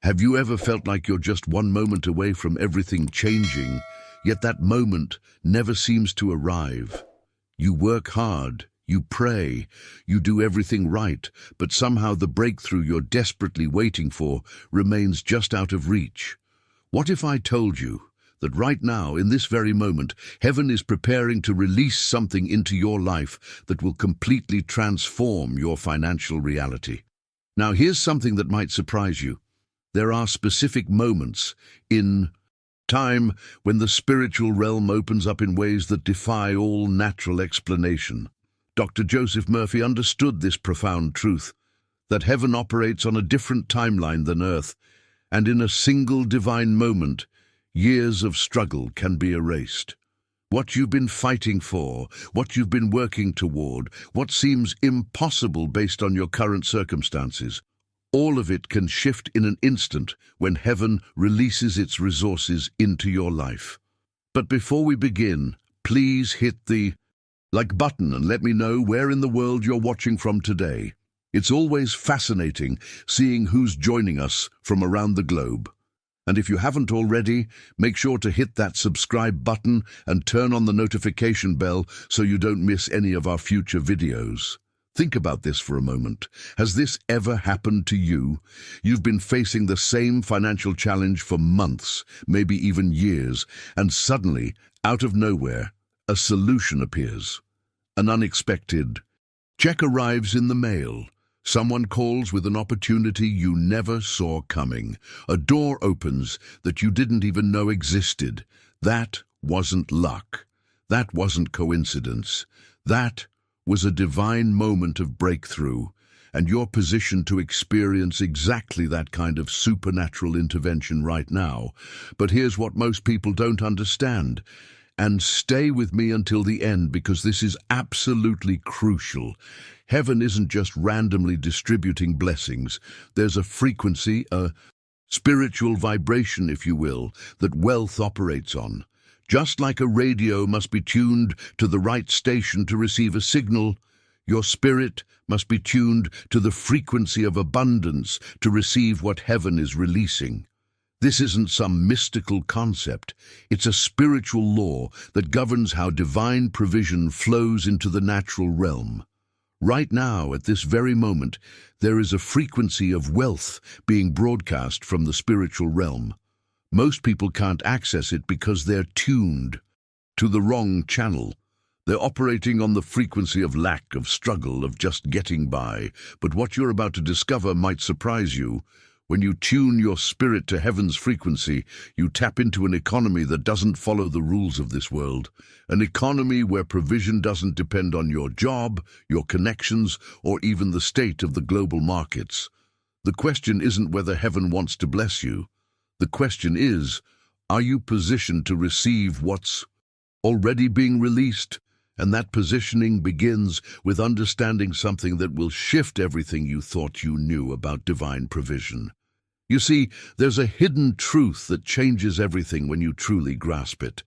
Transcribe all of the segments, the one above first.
Have you ever felt like you're just one moment away from everything changing, yet that moment never seems to arrive? You work hard, you pray, you do everything right, but somehow the breakthrough you're desperately waiting for remains just out of reach. What if I told you that right now, in this very moment, heaven is preparing to release something into your life that will completely transform your financial reality? Now, here's something that might surprise you. There are specific moments in time when the spiritual realm opens up in ways that defy all natural explanation. Dr. Joseph Murphy understood this profound truth, that heaven operates on a different timeline than earth, and in a single divine moment, years of struggle can be erased. What you've been fighting for, what you've been working toward, what seems impossible based on your current circumstances, all of it can shift in an instant when heaven releases its resources into your life. But before we begin, please hit the like button and let me know where in the world you're watching from today. It's always fascinating seeing who's joining us from around the globe. And if you haven't already, make sure to hit that subscribe button and turn on the notification bell so you don't miss any of our future videos. Think about this for a moment. Has this ever happened to you? You've been facing the same financial challenge for months, maybe even years, and suddenly, out of nowhere, a solution appears. An unexpected check arrives in the mail. Someone calls with an opportunity you never saw coming. A door opens that you didn't even know existed. That wasn't luck. That wasn't coincidence. That was a divine moment of breakthrough, and you're positioned to experience exactly that kind of supernatural intervention right now. But here's what most people don't understand. And stay with me until the end, because this is absolutely crucial. Heaven isn't just randomly distributing blessings. There's a frequency, a spiritual vibration, if you will, that wealth operates on. Just like a radio must be tuned to the right station to receive a signal, your spirit must be tuned to the frequency of abundance to receive what heaven is releasing. This isn't some mystical concept. It's a spiritual law that governs how divine provision flows into the natural realm. Right now, at this very moment, there is a frequency of wealth being broadcast from the spiritual realm. Most people can't access it because they're tuned to the wrong channel. They're operating on the frequency of lack, of struggle, of just getting by. But what you're about to discover might surprise you. When you tune your spirit to heaven's frequency, you tap into an economy that doesn't follow the rules of this world. An economy where provision doesn't depend on your job, your connections, or even the state of the global markets. The question isn't whether heaven wants to bless you. The question is, are you positioned to receive what's already being released? And that positioning begins with understanding something that will shift everything you thought you knew about divine provision. You see, there's a hidden truth that changes everything when you truly grasp it.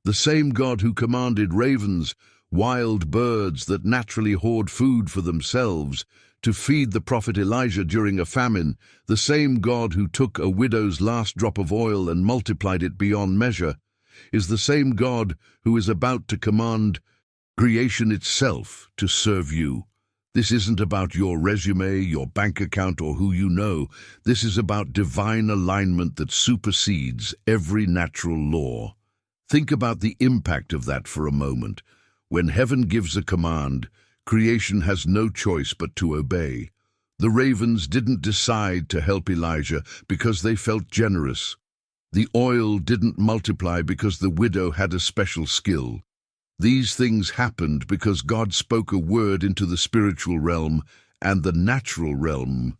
The same God who commanded ravens, wild birds that naturally hoard food for themselves, to feed the prophet Elijah during a famine, the same God who took a widow's last drop of oil and multiplied it beyond measure, is the same God who is about to command creation itself to serve you. This isn't about your resume, your bank account, or who you know. This is about divine alignment that supersedes every natural law. Think about the impact of that for a moment. When heaven gives a command, creation has no choice but to obey. The ravens didn't decide to help Elijah because they felt generous. The oil didn't multiply because the widow had a special skill. These things happened because God spoke a word into the spiritual realm, and the natural realm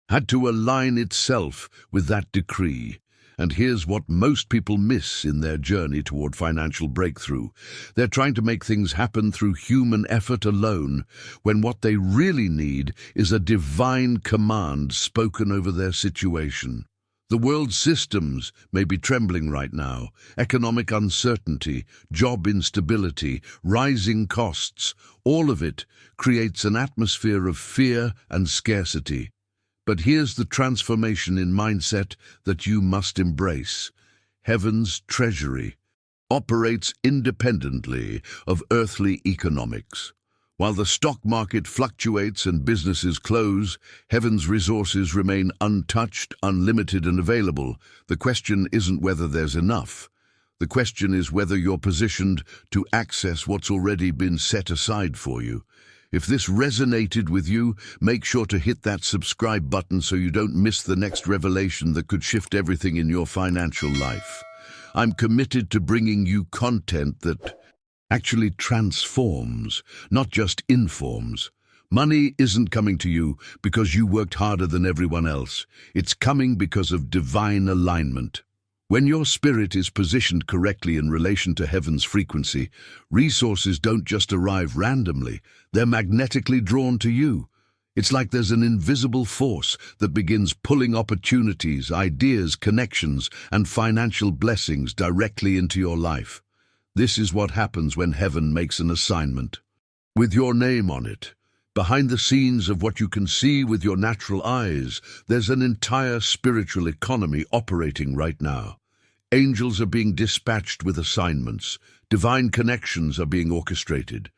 had to align itself with that decree. And here's what most people miss in their journey toward financial breakthrough. They're trying to make things happen through human effort alone, when what they really need is a divine command spoken over their situation. The world's systems may be trembling right now. Economic uncertainty, job instability, rising costs, all of it creates an atmosphere of fear and scarcity. But here's the transformation in mindset that you must embrace. Heaven's treasury operates independently of earthly economics. While the stock market fluctuates and businesses close, heaven's resources remain untouched, unlimited, and available. The question isn't whether there's enough. The question is whether you're positioned to access what's already been set aside for you. If this resonated with you, make sure to hit that subscribe button so you don't miss the next revelation that could shift everything in your financial life. I'm committed to bringing you content that actually transforms, not just informs. Money isn't coming to you because you worked harder than everyone else. It's coming because of divine alignment. When your spirit is positioned correctly in relation to heaven's frequency, resources don't just arrive randomly, they're magnetically drawn to you. It's like there's an invisible force that begins pulling opportunities, ideas, connections, and financial blessings directly into your life. This is what happens when heaven makes an assignment. With your name on it, behind the scenes of what you can see with your natural eyes, there's an entire spiritual economy operating right now. Angels are being dispatched with assignments. Divine connections are being orchestrated.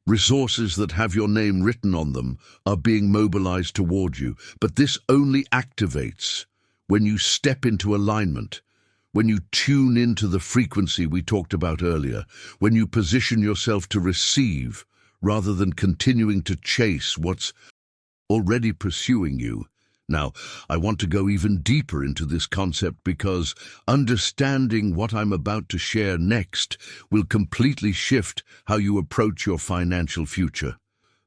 Resources that have your name written on them are being mobilized toward you. But this only activates when you step into alignment. When you tune into the frequency we talked about earlier, when you position yourself to receive rather than continuing to chase what's already pursuing you. Now, I want to go even deeper into this concept because understanding what I'm about to share next will completely shift how you approach your financial future.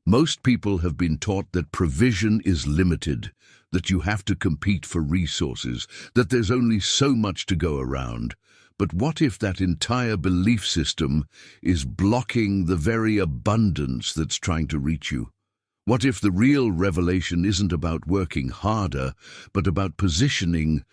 Most people have been taught that provision is limited, that you have to compete for resources, that there's only so much to go around. But what if that entire belief system is blocking the very abundance that's trying to reach you? What if the real revelation isn't about working harder, but about positioning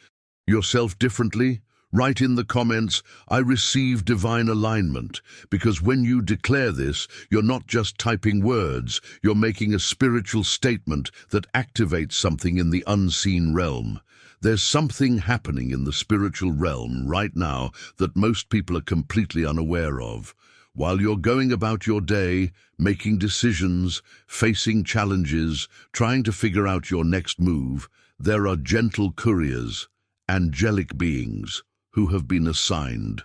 yourself differently? Write in the comments, I receive divine alignment, because when you declare this, you're not just typing words, you're making a spiritual statement that activates something in the unseen realm. There's something happening in the spiritual realm right now that most people are completely unaware of. While you're going about your day, making decisions, facing challenges, trying to figure out your next move, there are gentle couriers, angelic beings, who have been assigned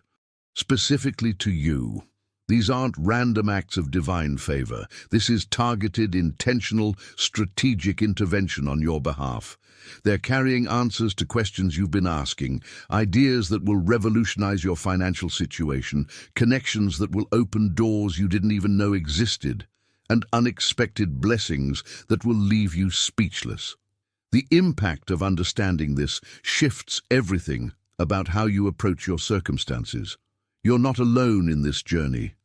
specifically to you. These aren't random acts of divine favor. This is targeted, intentional, strategic intervention on your behalf. They're carrying answers to questions you've been asking, ideas that will revolutionize your financial situation, connections that will open doors you didn't even know existed, and unexpected blessings that will leave you speechless. The impact of understanding this shifts everything about how you approach your circumstances. You're not alone in this journey.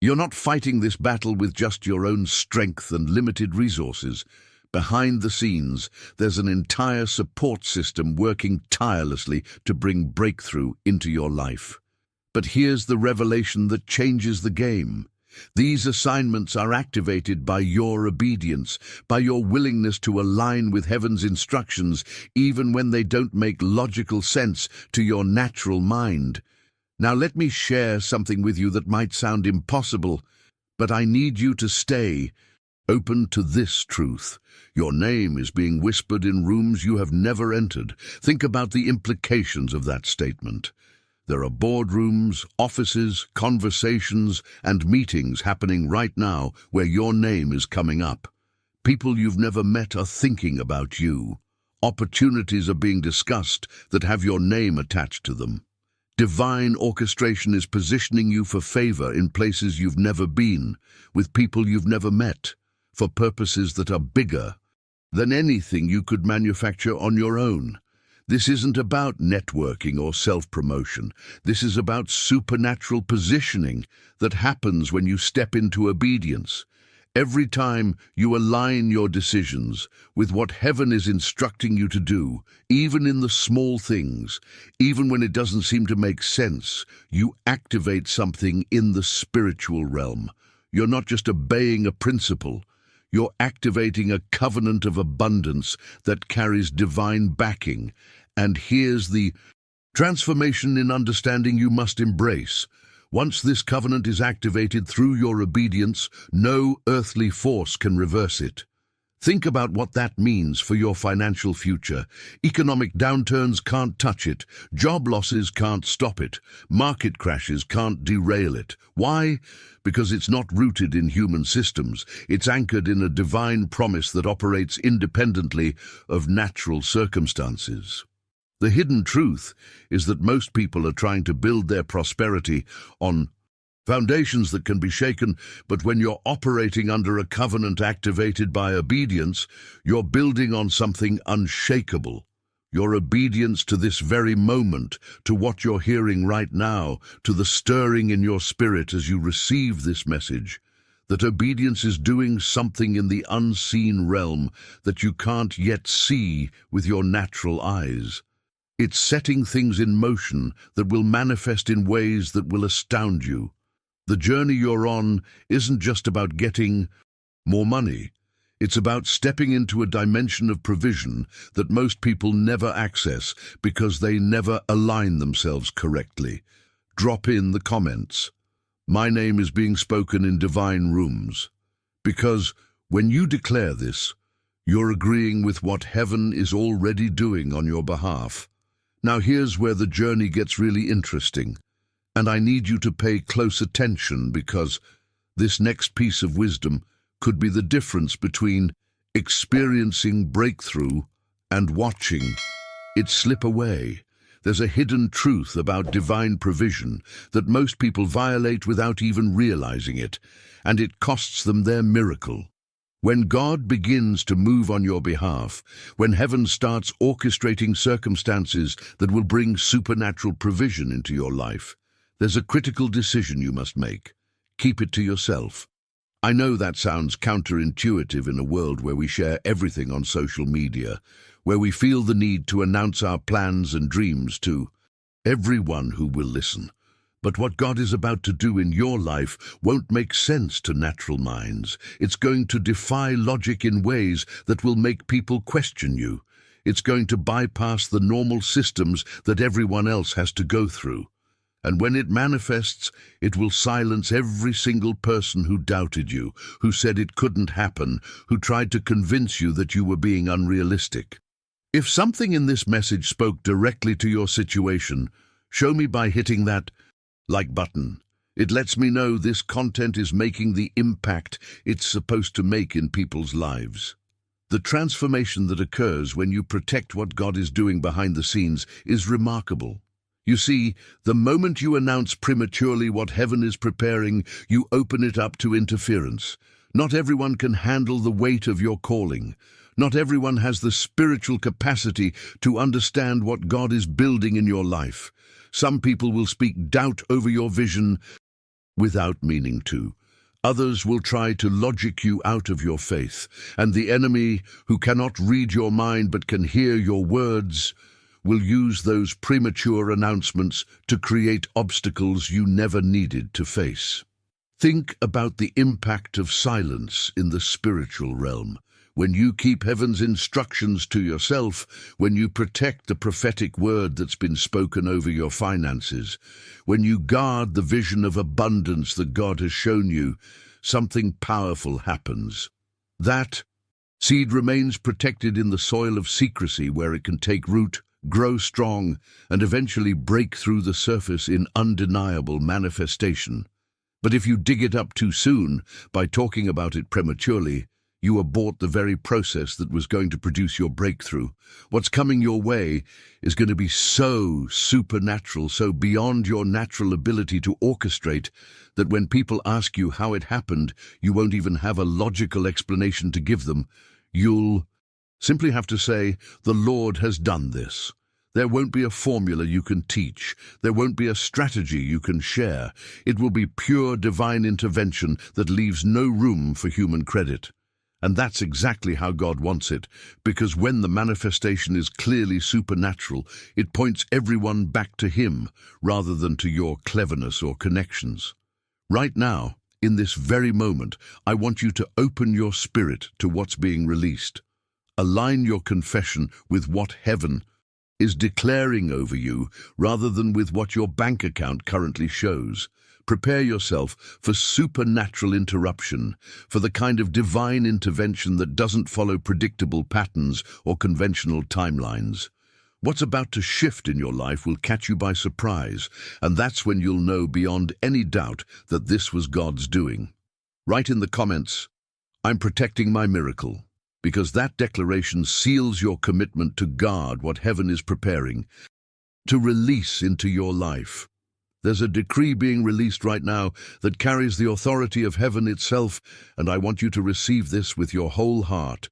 You're not fighting this battle with just your own strength and limited resources. Behind the scenes, there's an entire support system working tirelessly to bring breakthrough into your life. But here's the revelation that changes the game. These assignments are activated by your obedience, by your willingness to align with heaven's instructions, even when they don't make logical sense to your natural mind. Now let me share something with you that might sound impossible, but I need you to stay open to this truth. Your name is being whispered in rooms you have never entered. Think about the implications of that statement. There are boardrooms, offices, conversations, and meetings happening right now where your name is coming up. People you've never met are thinking about you. Opportunities are being discussed that have your name attached to them. Divine orchestration is positioning you for favor in places you've never been, with people you've never met, for purposes that are bigger than anything you could manufacture on your own. This isn't about networking or self-promotion. This is about supernatural positioning that happens when you step into obedience. Every time you align your decisions with what heaven is instructing you to do, even in the small things, even when it doesn't seem to make sense, you activate something in the spiritual realm. You're not just obeying a principle, You're activating a covenant of abundance that carries divine backing. And here's the transformation in understanding you must embrace. Once this covenant is activated through your obedience, no earthly force can reverse it. Think about what that means for your financial future. Economic downturns can't touch it. Job losses can't stop it. Market crashes can't derail it. Why? Because it's not rooted in human systems. It's anchored in a divine promise that operates independently of natural circumstances. The hidden truth is that most people are trying to build their prosperity on foundations that can be shaken, but when you're operating under a covenant activated by obedience, you're building on something unshakable. Your obedience to this very moment, to what you're hearing right now, to the stirring in your spirit as you receive this message, that obedience is doing something in the unseen realm that you can't yet see with your natural eyes. It's setting things in motion that will manifest in ways that will astound you. The journey you're on isn't just about getting more money. It's about stepping into a dimension of provision that most people never access because they never align themselves correctly. Drop in the comments. My name is being spoken in divine rooms. Because when you declare this, you're agreeing with what heaven is already doing on your behalf. Now here's where the journey gets really interesting. And I need you to pay close attention because this next piece of wisdom could be the difference between experiencing breakthrough and watching it slip away. There's a hidden truth about divine provision that most people violate without even realizing it, and it costs them their miracle. When God begins to move on your behalf, when heaven starts orchestrating circumstances that will bring supernatural provision into your life, there's a critical decision you must make. Keep it to yourself. I know that sounds counterintuitive in a world where we share everything on social media, where we feel the need to announce our plans and dreams to everyone who will listen. But what God is about to do in your life won't make sense to natural minds. It's going to defy logic in ways that will make people question you. It's going to bypass the normal systems that everyone else has to go through. And when it manifests, it will silence every single person who doubted you, who said it couldn't happen, who tried to convince you that you were being unrealistic. If something in this message spoke directly to your situation, show me by hitting that like button. It lets me know this content is making the impact it's supposed to make in people's lives. The transformation that occurs when you protect what God is doing behind the scenes is remarkable. You see, the moment you announce prematurely what heaven is preparing, you open it up to interference. Not everyone can handle the weight of your calling. Not everyone has the spiritual capacity to understand what God is building in your life. Some people will speak doubt over your vision without meaning to. Others will try to logic you out of your faith. And the enemy, who cannot read your mind but can hear your words, will use those premature announcements to create obstacles you never needed to face. Think about the impact of silence in the spiritual realm. When you keep heaven's instructions to yourself, when you protect the prophetic word that's been spoken over your finances, when you guard the vision of abundance that God has shown you, something powerful happens. That seed remains protected in the soil of secrecy where it can take root, grow strong, and eventually break through the surface in undeniable manifestation. But if you dig it up too soon, by talking about it prematurely, you abort the very process that was going to produce your breakthrough. What's coming your way is going to be so supernatural, so beyond your natural ability to orchestrate, that when people ask you how it happened, you won't even have a logical explanation to give them. You'll simply have to say, "The Lord has done this." There won't be a formula you can teach. There won't be a strategy you can share. It will be pure divine intervention that leaves no room for human credit. And that's exactly how God wants it, because when the manifestation is clearly supernatural, it points everyone back to Him rather than to your cleverness or connections. Right now, In this very moment, I want you to open your spirit to what's being released. Align your confession with what heaven is declaring over you rather than with what your bank account currently shows. Prepare yourself for supernatural interruption, for the kind of divine intervention that doesn't follow predictable patterns or conventional timelines. What's about to shift in your life will catch you by surprise, and that's when you'll know beyond any doubt that this was God's doing. Write in the comments, "I'm protecting my miracle," because that declaration seals your commitment to guard what heaven is preparing to release into your life. There's a decree being released right now that carries the authority of heaven itself, and I want you to receive this with your whole heart.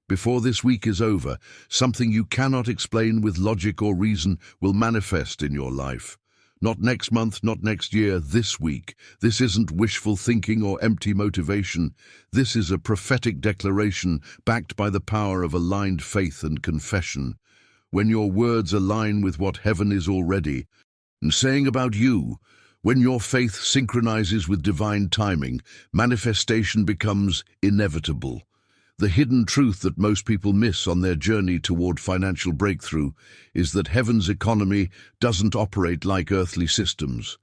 Before this week is over, something you cannot explain with logic or reason will manifest in your life. Not next month, not next year, this week. This isn't wishful thinking or empty motivation. This is a prophetic declaration backed by the power of aligned faith and confession. When your words align with what heaven is already saying about you, when your faith synchronizes with divine timing, manifestation becomes inevitable. The hidden truth that most people miss on their journey toward financial breakthrough is that heaven's economy doesn't operate like earthly systems.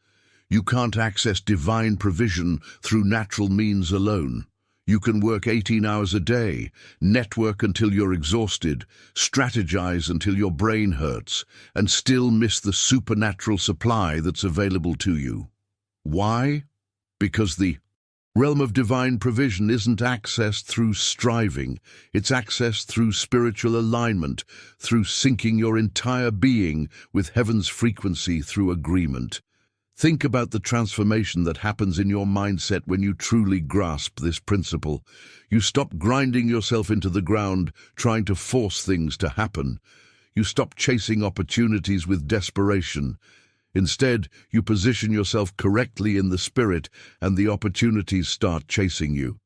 You can't access divine provision through natural means alone. You can work 18 hours a day, network until you're exhausted, strategize until your brain hurts, and still miss the supernatural supply that's available to you. Why? Because the realm of divine provision isn't accessed through striving. It's accessed through spiritual alignment, through syncing your entire being with heaven's frequency through agreement. Think about the transformation that happens in your mindset when you truly grasp this principle. You stop grinding yourself into the ground, trying to force things to happen. You stop chasing opportunities with desperation. Instead, you position yourself correctly in the spirit, and the opportunities start chasing you.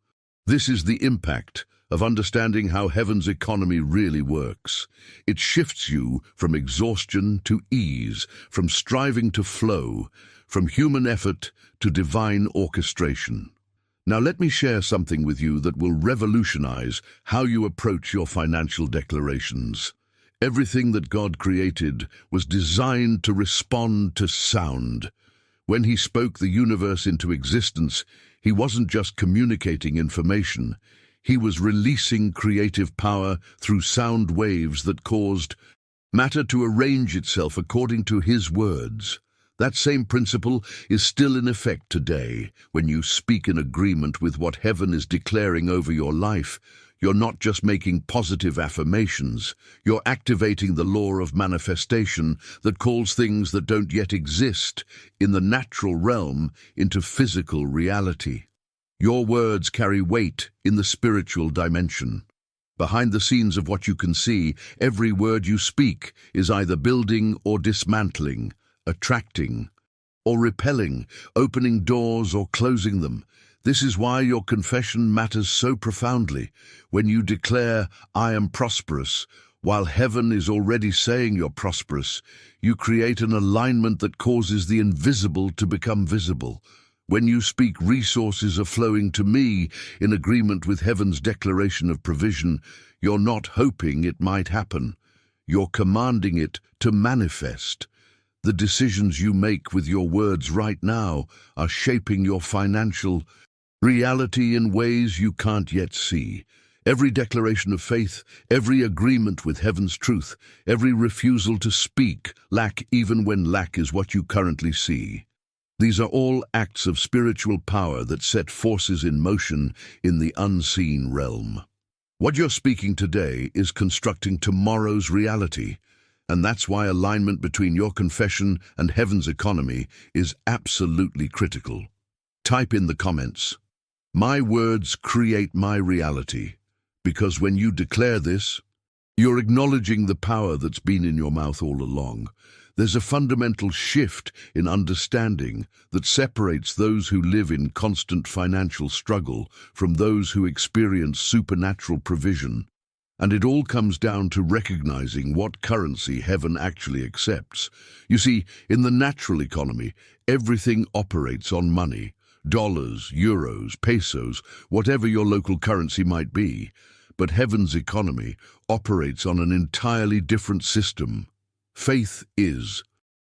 This is the impact of understanding how heaven's economy really works. It shifts you from exhaustion to ease, from striving to flow, from human effort to divine orchestration. Now let me share something with you that will revolutionize how you approach your financial declarations. Everything that God created was designed to respond to sound. When He spoke the universe into existence, He wasn't just communicating information. He was releasing creative power through sound waves that caused matter to arrange itself according to His words. That same principle is still in effect today. When you speak in agreement with what heaven is declaring over your life, you're not just making positive affirmations, you're activating the law of manifestation that calls things that don't yet exist in the natural realm into physical reality. Your words carry weight in the spiritual dimension. Behind the scenes of what you can see, every word you speak is either building or dismantling, attracting or repelling, opening doors or closing them. This is why your confession matters so profoundly. When you declare, "I am prosperous," while heaven is already saying you're prosperous, you create an alignment that causes the invisible to become visible. When you speak, "Resources are flowing to me," in agreement with heaven's declaration of provision, you're not hoping it might happen. You're commanding it to manifest. The decisions you make with your words right now are shaping your financial reality in ways you can't yet see. Every declaration of faith, every agreement with heaven's truth, every refusal to speak lack even when lack is what you currently see. These are all acts of spiritual power that set forces in motion in the unseen realm. What you're speaking today is constructing tomorrow's reality, and that's why alignment between your confession and heaven's economy is absolutely critical. Type in the comments, "My words create my reality," because when you declare this, you're acknowledging the power that's been in your mouth all along. There's a fundamental shift in understanding that separates those who live in constant financial struggle from those who experience supernatural provision. And it all comes down to recognizing what currency heaven actually accepts. You see, in the natural economy, everything operates on money. dollars, euros, pesos, whatever your local currency might be. But heaven's economy operates on an entirely different system. Faith is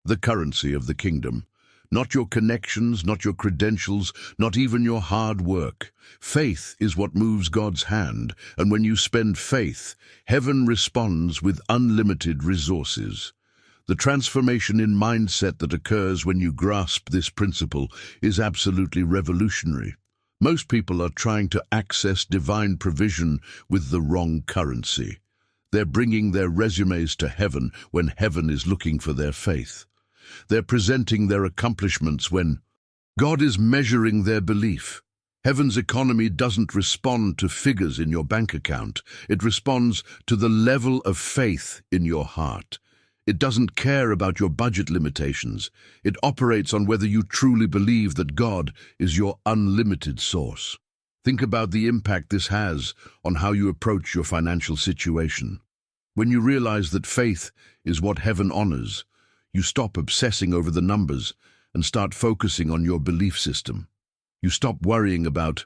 the currency of the kingdom. Not your connections, not your credentials, not even your hard work. Faith is what moves God's hand, and when you spend faith, heaven responds with unlimited resources. The transformation in mindset that occurs when you grasp this principle is absolutely revolutionary. Most people are trying to access divine provision with the wrong currency. They're bringing their resumes to heaven when heaven is looking for their faith. They're presenting their accomplishments when God is measuring their belief. Heaven's economy doesn't respond to figures in your bank account. It responds to the level of faith in your heart. It doesn't care about your budget limitations. It operates on whether you truly believe that God is your unlimited source. Think about the impact this has on how you approach your financial situation. When you realize that faith is what heaven honors, you stop obsessing over the numbers and start focusing on your belief system. You stop worrying about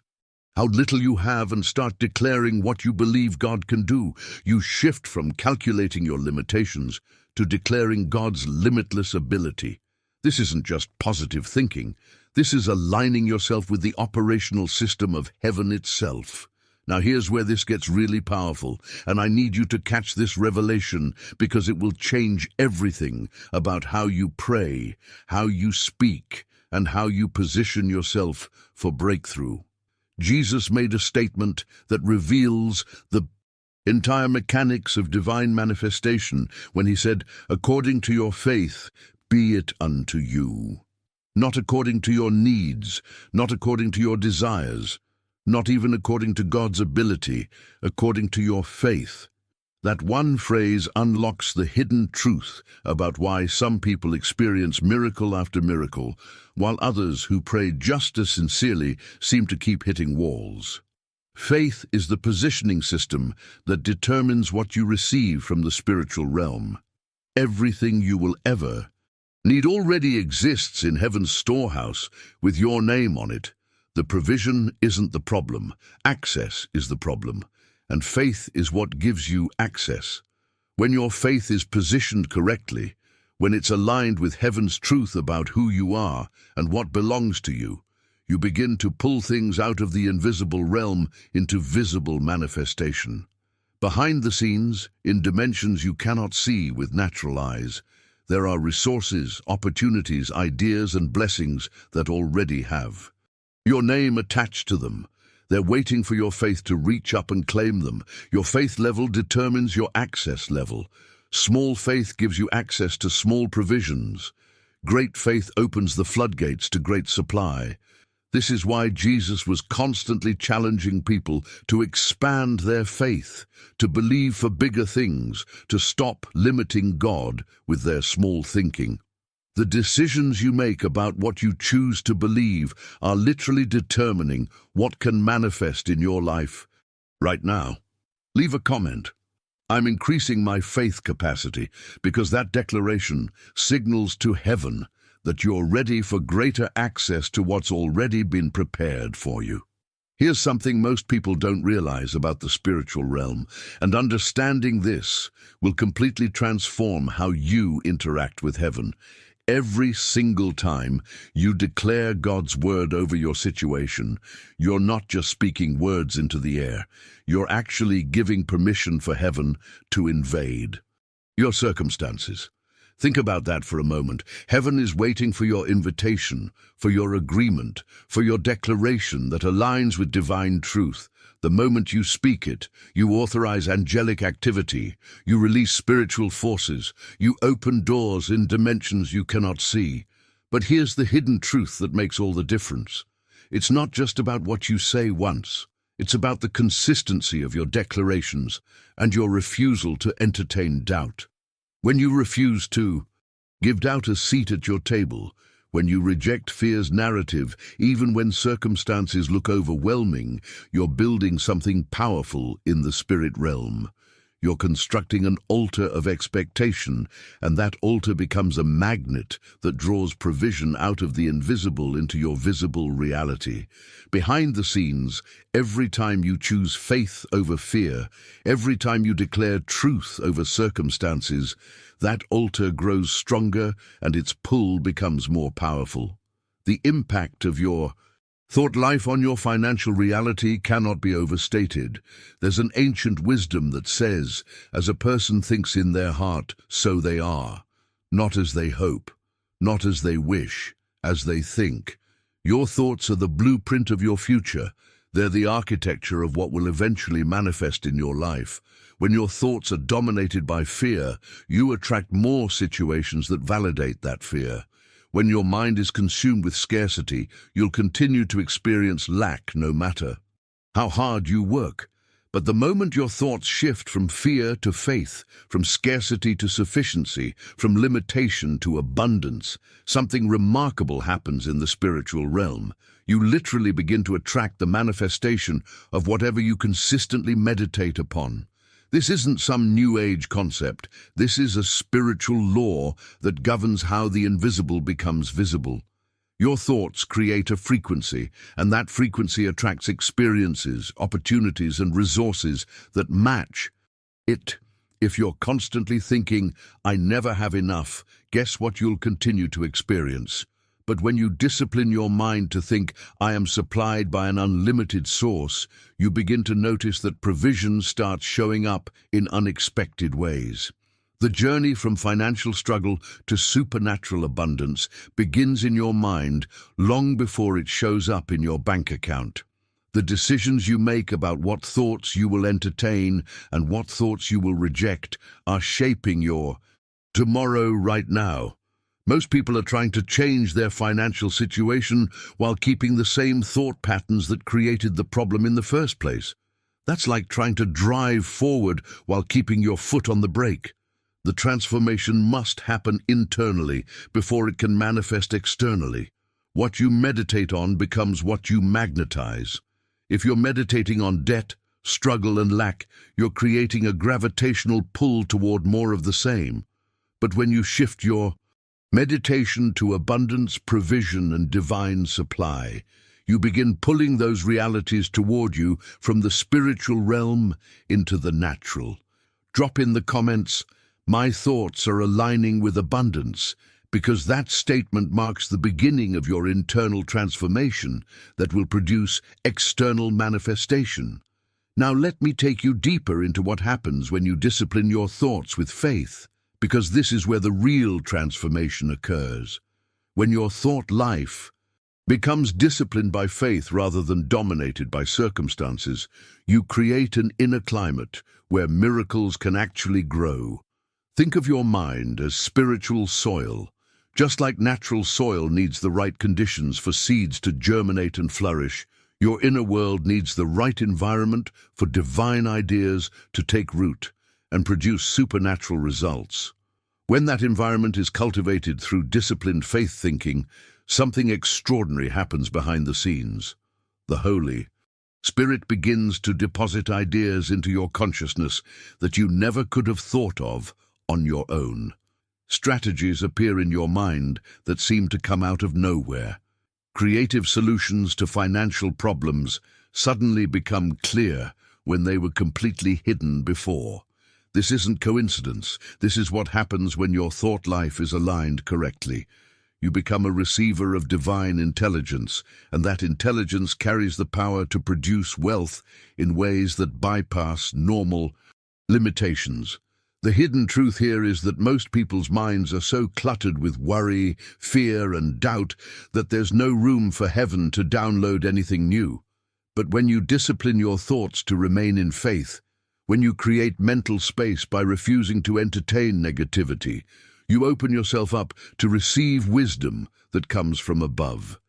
how little you have and start declaring what you believe God can do. You shift from calculating your limitations to declaring God's limitless ability. This isn't just positive thinking. This is aligning yourself with the operational system of heaven itself. Now here's where this gets really powerful, and I need you to catch this revelation because it will change everything about how you pray, how you speak, and how you position yourself for breakthrough. Jesus made a statement that reveals the entire mechanics of divine manifestation when he said, "According to your faith, be it unto you." Not according to your needs, not according to your desires, not even according to God's ability, according to your faith. That one phrase unlocks the hidden truth about why some people experience miracle after miracle, while others who pray just as sincerely seem to keep hitting walls. Faith is the positioning system that determines what you receive from the spiritual realm. Everything you will ever need already exists in heaven's storehouse with your name on it. The provision isn't the problem. Access is the problem. And faith is what gives you access. When your faith is positioned correctly, when it's aligned with heaven's truth about who you are and what belongs to you, you begin to pull things out of the invisible realm into visible manifestation. Behind the scenes, in dimensions you cannot see with natural eyes, there are resources, opportunities, ideas, and blessings that already have your name attached to them. They're waiting for your faith to reach up and claim them. Your faith level determines your access level. Small faith gives you access to small provisions. Great faith opens the floodgates to great supply. This is why Jesus was constantly challenging people to expand their faith, to believe for bigger things, to stop limiting God with their small thinking. The decisions you make about what you choose to believe are literally determining what can manifest in your life right now. Leave a comment. I'm increasing my faith capacity because that declaration signals to heaven that you're ready for greater access to what's already been prepared for you. Here's something most people don't realize about the spiritual realm, and understanding this will completely transform how you interact with heaven. Every single time you declare God's word over your situation, you're not just speaking words into the air. You're actually giving permission for heaven to invade your circumstances. Think about that for a moment. Heaven is waiting for your invitation, for your agreement, for your declaration that aligns with divine truth. The moment you speak it, you authorize angelic activity, you release spiritual forces, you open doors in dimensions you cannot see. But here's the hidden truth that makes all the difference. It's not just about what you say once. It's about the consistency of your declarations and your refusal to entertain doubt. When you refuse to give doubt a seat at your table, when you reject fear's narrative, even when circumstances look overwhelming, you're building something powerful in the spirit realm. You're constructing an altar of expectation, and that altar becomes a magnet that draws provision out of the invisible into your visible reality. Behind the scenes, every time you choose faith over fear, every time you declare truth over circumstances, that altar grows stronger and its pull becomes more powerful. The impact of your thought life on your financial reality cannot be overstated. There's an ancient wisdom that says, as a person thinks in their heart, so they are. Not as they hope, not as they wish, as they think. Your thoughts are the blueprint of your future. They're the architecture of what will eventually manifest in your life. When your thoughts are dominated by fear, you attract more situations that validate that fear. When your mind is consumed with scarcity, you'll continue to experience lack no matter how hard you work. But the moment your thoughts shift from fear to faith, from scarcity to sufficiency, from limitation to abundance, something remarkable happens in the spiritual realm. You literally begin to attract the manifestation of whatever you consistently meditate upon. This isn't some new age concept. This is a spiritual law that governs how the invisible becomes visible. Your thoughts create a frequency, and that frequency attracts experiences, opportunities, and resources that match it. If you're constantly thinking, "I never have enough," guess what you'll continue to experience? But when you discipline your mind to think, "I am supplied by an unlimited source," you begin to notice that provision starts showing up in unexpected ways. The journey from financial struggle to supernatural abundance begins in your mind long before it shows up in your bank account. The decisions you make about what thoughts you will entertain and what thoughts you will reject are shaping your tomorrow right now. Most people are trying to change their financial situation while keeping the same thought patterns that created the problem in the first place. That's like trying to drive forward while keeping your foot on the brake. The transformation must happen internally before it can manifest externally. What you meditate on becomes what you magnetize. If you're meditating on debt, struggle, and lack, you're creating a gravitational pull toward more of the same. But when you shift your meditation to abundance, provision, and divine supply, you begin pulling those realities toward you from the spiritual realm into the natural. Drop in the comments, "My thoughts are aligning with abundance," because that statement marks the beginning of your internal transformation that will produce external manifestation. Now let me take you deeper into what happens when you discipline your thoughts with faith, because this is where the real transformation occurs. When your thought life becomes disciplined by faith rather than dominated by circumstances, you create an inner climate where miracles can actually grow. Think of your mind as spiritual soil. Just like natural soil needs the right conditions for seeds to germinate and flourish, your inner world needs the right environment for divine ideas to take root and produce supernatural results. When that environment is cultivated through disciplined faith thinking, something extraordinary happens behind the scenes. The Holy Spirit begins to deposit ideas into your consciousness that you never could have thought of on your own. Strategies appear in your mind that seem to come out of nowhere. Creative solutions to financial problems suddenly become clear when they were completely hidden before. This isn't coincidence. This is what happens when your thought life is aligned correctly. You become a receiver of divine intelligence, and that intelligence carries the power to produce wealth in ways that bypass normal limitations. The hidden truth here is that most people's minds are so cluttered with worry, fear, and doubt that there's no room for heaven to download anything new. But when you discipline your thoughts to remain in faith, when you create mental space by refusing to entertain negativity, you open yourself up to receive wisdom that comes from above.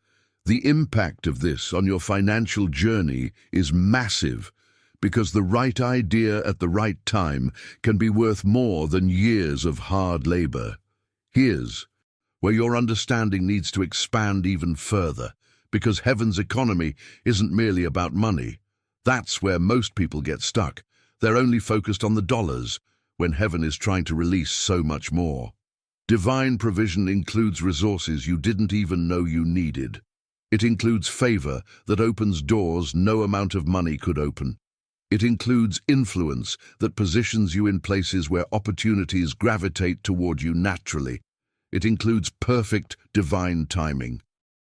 The impact of this on your financial journey is massive, because the right idea at the right time can be worth more than years of hard labor. Here's where your understanding needs to expand even further, because heaven's economy isn't merely about money. That's where most people get stuck. They're only focused on the dollars, when heaven is trying to release so much more. Divine provision includes resources you didn't even know you needed. It includes favor that opens doors no amount of money could open. It includes influence that positions you in places where opportunities gravitate toward you naturally. It includes perfect divine timing,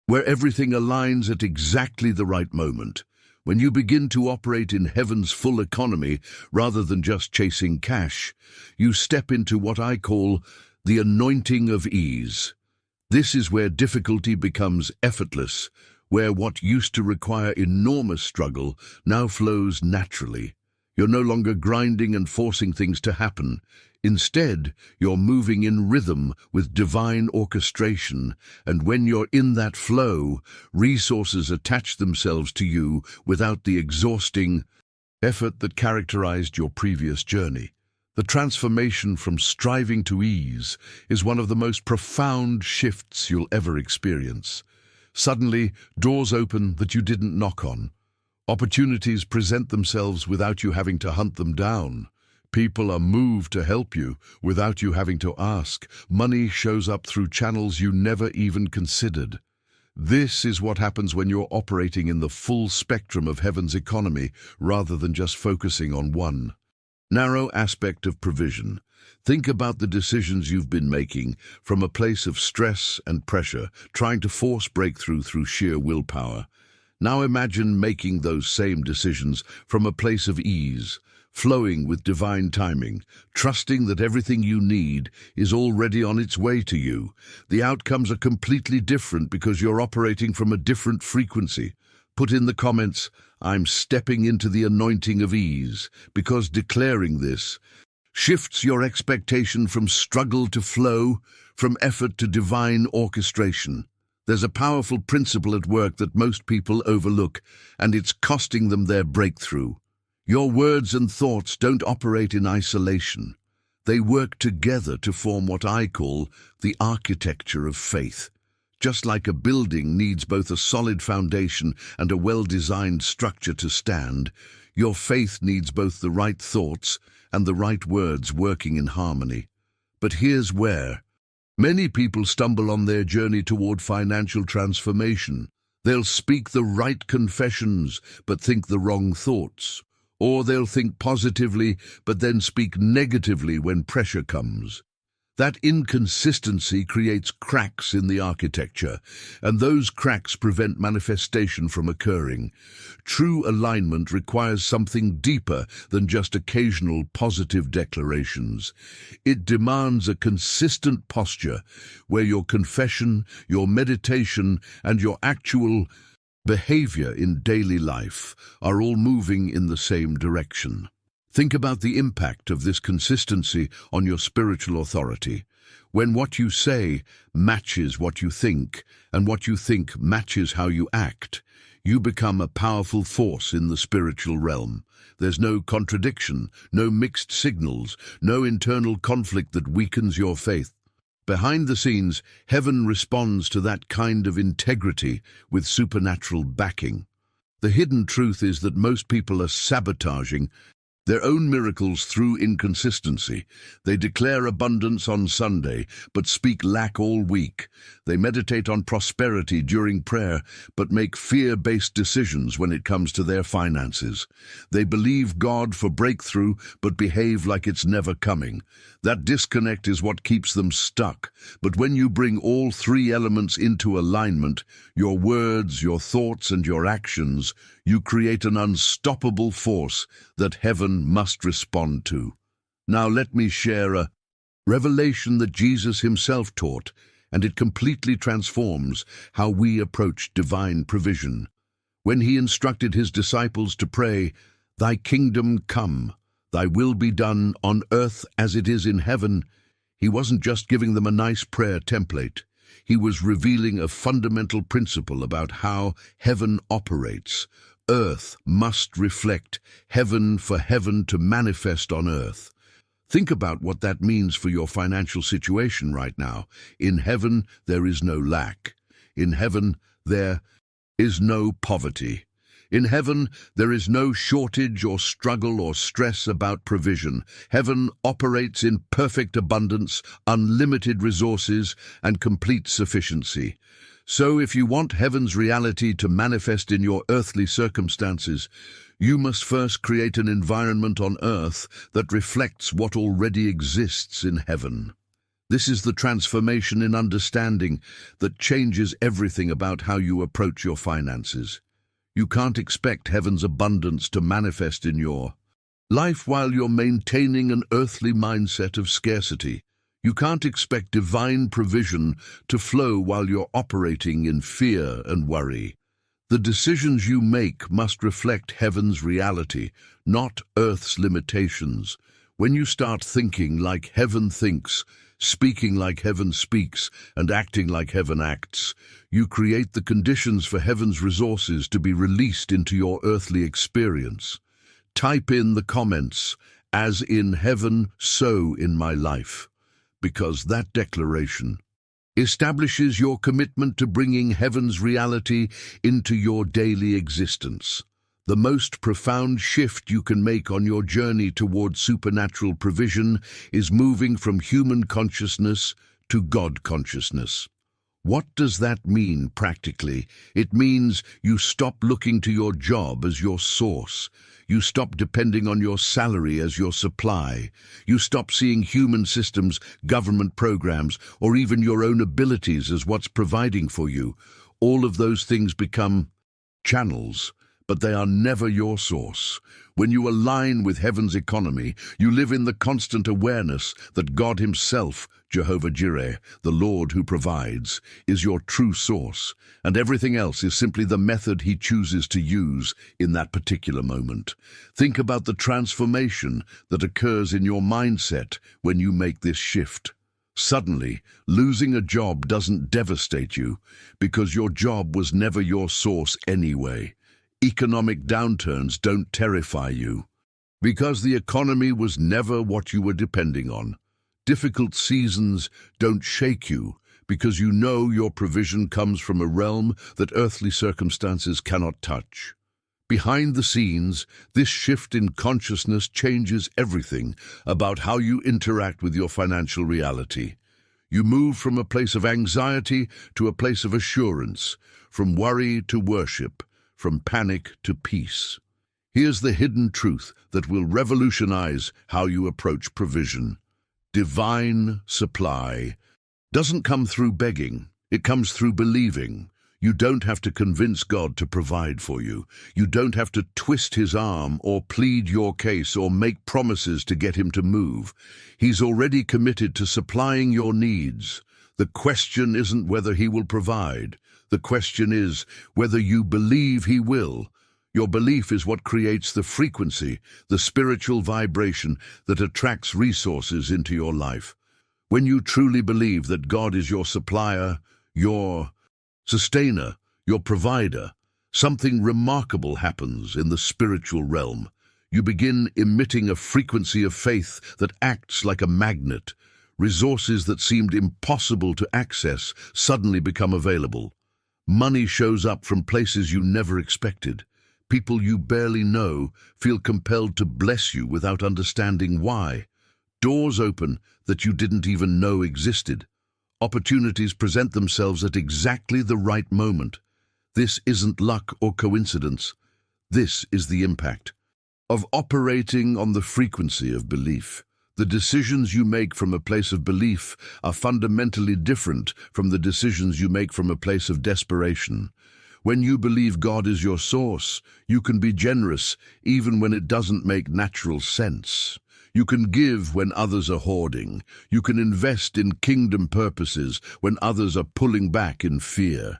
where everything aligns at exactly the right moment. When you begin to operate in heaven's full economy rather than just chasing cash, you step into what I call the anointing of ease. This is where difficulty becomes effortless, where what used to require enormous struggle now flows naturally. You're no longer grinding and forcing things to happen. Instead, you're moving in rhythm with divine orchestration, and when you're in that flow, resources attach themselves to you without the exhausting effort that characterized your previous journey. The transformation from striving to ease is one of the most profound shifts you'll ever experience. Suddenly, doors open that you didn't knock on. Opportunities present themselves without you having to hunt them down. People are moved to help you without you having to ask. Money shows up through channels you never even considered. This is what happens when you're operating in the full spectrum of heaven's economy rather than just focusing on one narrow aspect of provision. Think about the decisions you've been making from a place of stress and pressure, trying to force breakthrough through sheer willpower. Now imagine making those same decisions from a place of ease, flowing with divine timing, trusting that everything you need is already on its way to you. The outcomes are completely different because you're operating from a different frequency. Put in the comments, "I'm stepping into the anointing of ease," because declaring this shifts your expectation from struggle to flow, from effort to divine orchestration. There's a powerful principle at work that most people overlook, and it's costing them their breakthrough. Your words and thoughts don't operate in isolation. They work together to form what I call the architecture of faith. Just like a building needs both a solid foundation and a well-designed structure to stand, your faith needs both the right thoughts and the right words working in harmony. But here's where many people stumble on their journey toward financial transformation. They'll speak the right confessions but think the wrong thoughts. Or they'll think positively but then speak negatively when pressure comes. That inconsistency creates cracks in the architecture, and those cracks prevent manifestation from occurring. True alignment requires something deeper than just occasional positive declarations. It demands a consistent posture where your confession, your meditation, and your actual behavior in daily life are all moving in the same direction. Think about the impact of this consistency on your spiritual authority. When what you say matches what you think, and what you think matches how you act, you become a powerful force in the spiritual realm. There's no contradiction, no mixed signals, no internal conflict that weakens your faith. Behind the scenes, heaven responds to that kind of integrity with supernatural backing. The hidden truth is that most people are sabotaging their own miracles through inconsistency. They declare abundance on Sunday, but speak lack all week. They meditate on prosperity during prayer, but make fear-based decisions when it comes to their finances. They believe God for breakthrough, but behave like it's never coming. That disconnect is what keeps them stuck. But when you bring all three elements into alignment, your words, your thoughts, and your actions, you create an unstoppable force that heaven must respond to. Now let me share a revelation that Jesus himself taught, and it completely transforms how we approach divine provision. When he instructed his disciples to pray, "Thy kingdom come, thy will be done on earth as it is in heaven," he wasn't just giving them a nice prayer template. He was revealing a fundamental principle about how heaven operates. Earth must reflect heaven for heaven to manifest on earth. Think about what that means for your financial situation right now. In heaven, there is no lack. In heaven, there is no poverty. In heaven, there is no shortage or struggle or stress about provision. Heaven operates in perfect abundance, unlimited resources, and complete sufficiency. So if you want heaven's reality to manifest in your earthly circumstances, you must first create an environment on earth that reflects what already exists in heaven. This is the transformation in understanding that changes everything about how you approach your finances. You can't expect heaven's abundance to manifest in your life while you're maintaining an earthly mindset of scarcity. You can't expect divine provision to flow while you're operating in fear and worry. The decisions you make must reflect heaven's reality, not earth's limitations. When you start thinking like heaven thinks, speaking like heaven speaks, and acting like heaven acts, you create the conditions for heaven's resources to be released into your earthly experience. Type in the comments, "As in heaven, so in my life," because that declaration establishes your commitment to bringing heaven's reality into your daily existence. The most profound shift you can make on your journey toward supernatural provision is moving from human consciousness to God consciousness. What does that mean practically? It means you stop looking to your job as your source. You stop depending on your salary as your supply. You stop seeing human systems, government programs, or even your own abilities as what's providing for you. All of those things become channels, but they are never your source. When you align with heaven's economy, you live in the constant awareness that God himself, Jehovah Jireh, the Lord who provides, is your true source, and everything else is simply the method he chooses to use in that particular moment. Think about the transformation that occurs in your mindset when you make this shift. Suddenly, losing a job doesn't devastate you because your job was never your source anyway. Economic downturns don't terrify you because the economy was never what you were depending on. Difficult seasons don't shake you because you know your provision comes from a realm that earthly circumstances cannot touch. Behind the scenes, this shift in consciousness changes everything about how you interact with your financial reality. You move from a place of anxiety to a place of assurance, from worry to worship, from panic to peace. Here's the hidden truth that will revolutionize how you approach provision. Divine supply doesn't come through begging, it comes through believing. You don't have to convince God to provide for you. You don't have to twist his arm or plead your case or make promises to get him to move. He's already committed to supplying your needs. The question isn't whether he will provide. The question is whether you believe he will. Your belief is what creates the frequency, the spiritual vibration that attracts resources into your life. When you truly believe that God is your supplier, your sustainer, your provider, something remarkable happens in the spiritual realm. You begin emitting a frequency of faith that acts like a magnet. Resources that seemed impossible to access suddenly become available. Money shows up from places you never expected. People you barely know feel compelled to bless you without understanding why. Doors open that you didn't even know existed. Opportunities present themselves at exactly the right moment. This isn't luck or coincidence. This is the impact of operating on the frequency of belief. The decisions you make from a place of belief are fundamentally different from the decisions you make from a place of desperation. When you believe God is your source, you can be generous even when it doesn't make natural sense. You can give when others are hoarding. You can invest in kingdom purposes when others are pulling back in fear.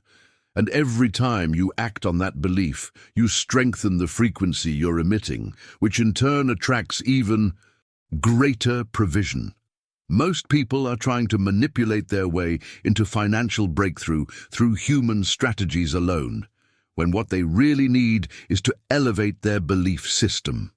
And every time you act on that belief, you strengthen the frequency you're emitting, which in turn attracts even greater provision. Most people are trying to manipulate their way into financial breakthrough through human strategies alone, when what they really need is to elevate their belief system.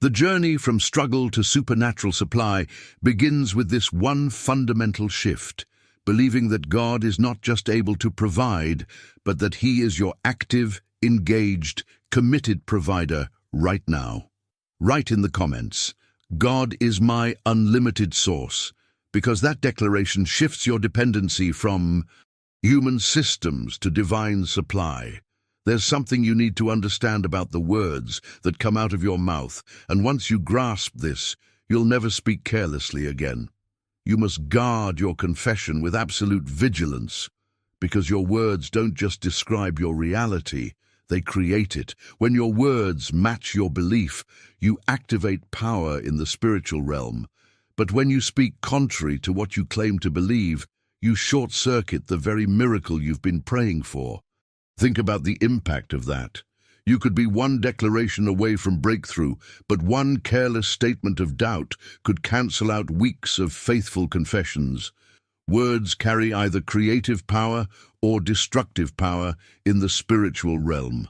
The journey from struggle to supernatural supply begins with this one fundamental shift, believing that God is not just able to provide, but that he is your active, engaged, committed provider right now. Write in the comments, "God is my unlimited source," because that declaration shifts your dependency from human systems to divine supply. There's something you need to understand about the words that come out of your mouth, and once you grasp this, you'll never speak carelessly again. You must guard your confession with absolute vigilance, because your words don't just describe your reality, they create it. When your words match your belief, you activate power in the spiritual realm. But when you speak contrary to what you claim to believe, you short-circuit the very miracle you've been praying for. Think about the impact of that. You could be one declaration away from breakthrough, but one careless statement of doubt could cancel out weeks of faithful confessions. Words carry either creative power or destructive power in the spiritual realm.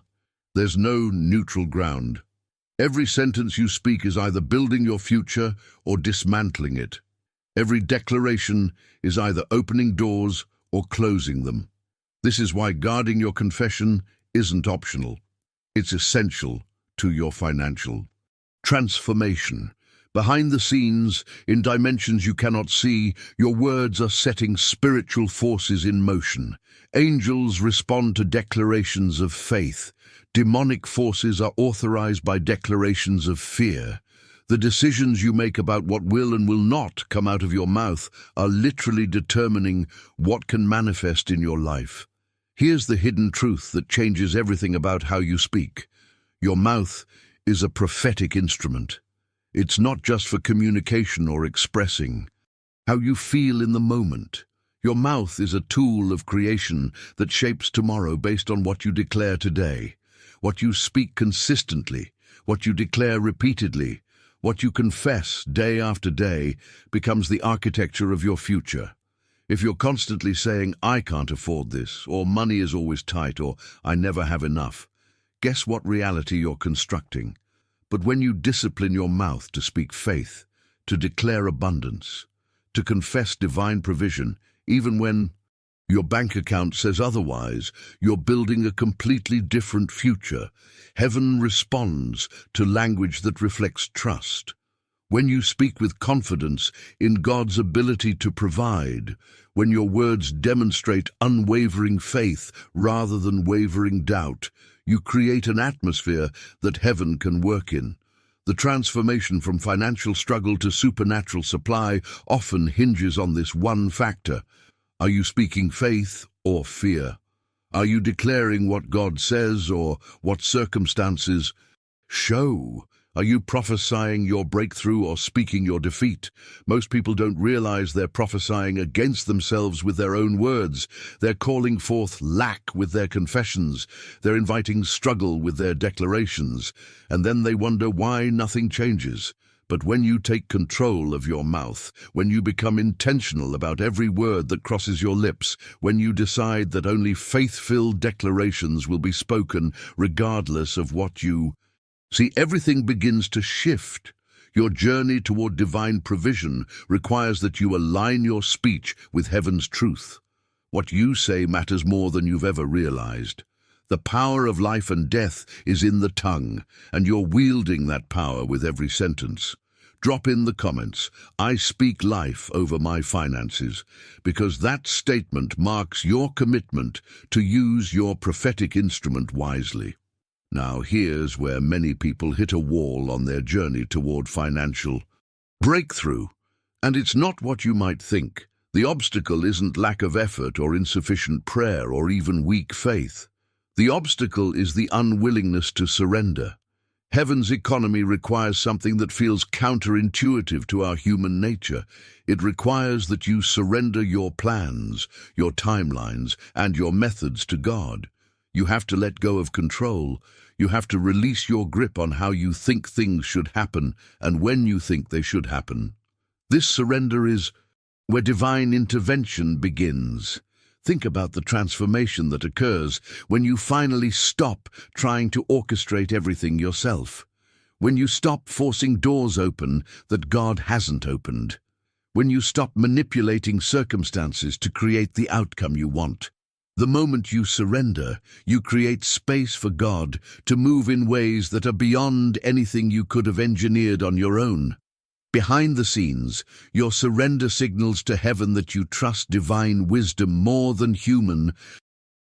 There's no neutral ground. Every sentence you speak is either building your future or dismantling it. Every declaration is either opening doors or closing them. This is why guarding your confession isn't optional. It's essential to your financial transformation. Behind the scenes, in dimensions you cannot see, your words are setting spiritual forces in motion. Angels respond to declarations of faith. Demonic forces are authorized by declarations of fear. The decisions you make about what will and will not come out of your mouth are literally determining what can manifest in your life. Here's the hidden truth that changes everything about how you speak. Your mouth is a prophetic instrument. It's not just for communication or expressing how you feel in the moment. Your mouth is a tool of creation that shapes tomorrow based on what you declare today. What you speak consistently, what you declare repeatedly, what you confess day after day becomes the architecture of your future. If you're constantly saying, "I can't afford this," or "money is always tight," or "I never have enough," guess what reality you're constructing? But when you discipline your mouth to speak faith, to declare abundance, to confess divine provision, even when your bank account says otherwise, you're building a completely different future. Heaven responds to language that reflects trust. When you speak with confidence in God's ability to provide, when your words demonstrate unwavering faith rather than wavering doubt, you create an atmosphere that heaven can work in. The transformation from financial struggle to supernatural supply often hinges on this one factor. Are you speaking faith or fear? Are you declaring what God says or what circumstances show? Are you prophesying your breakthrough or speaking your defeat? Most people don't realize they're prophesying against themselves with their own words. They're calling forth lack with their confessions. They're inviting struggle with their declarations. And then they wonder why nothing changes. But when you take control of your mouth, when you become intentional about every word that crosses your lips, when you decide that only faith-filled declarations will be spoken regardless of what you see, everything begins to shift. Your journey toward divine provision requires that you align your speech with heaven's truth. What you say matters more than you've ever realized. The power of life and death is in the tongue, and you're wielding that power with every sentence. Drop in the comments, "I speak life over my finances," because that statement marks your commitment to use your prophetic instrument wisely. Now here's where many people hit a wall on their journey toward financial breakthrough. And it's not what you might think. The obstacle isn't lack of effort or insufficient prayer or even weak faith. The obstacle is the unwillingness to surrender. Heaven's economy requires something that feels counterintuitive to our human nature. It requires that you surrender your plans, your timelines, and your methods to God. You have to let go of control. You have to release your grip on how you think things should happen and when you think they should happen. This surrender is where divine intervention begins. Think about the transformation that occurs when you finally stop trying to orchestrate everything yourself. When you stop forcing doors open that God hasn't opened. When you stop manipulating circumstances to create the outcome you want. The moment you surrender, you create space for God to move in ways that are beyond anything you could have engineered on your own. Behind the scenes, your surrender signals to heaven that you trust divine wisdom more than human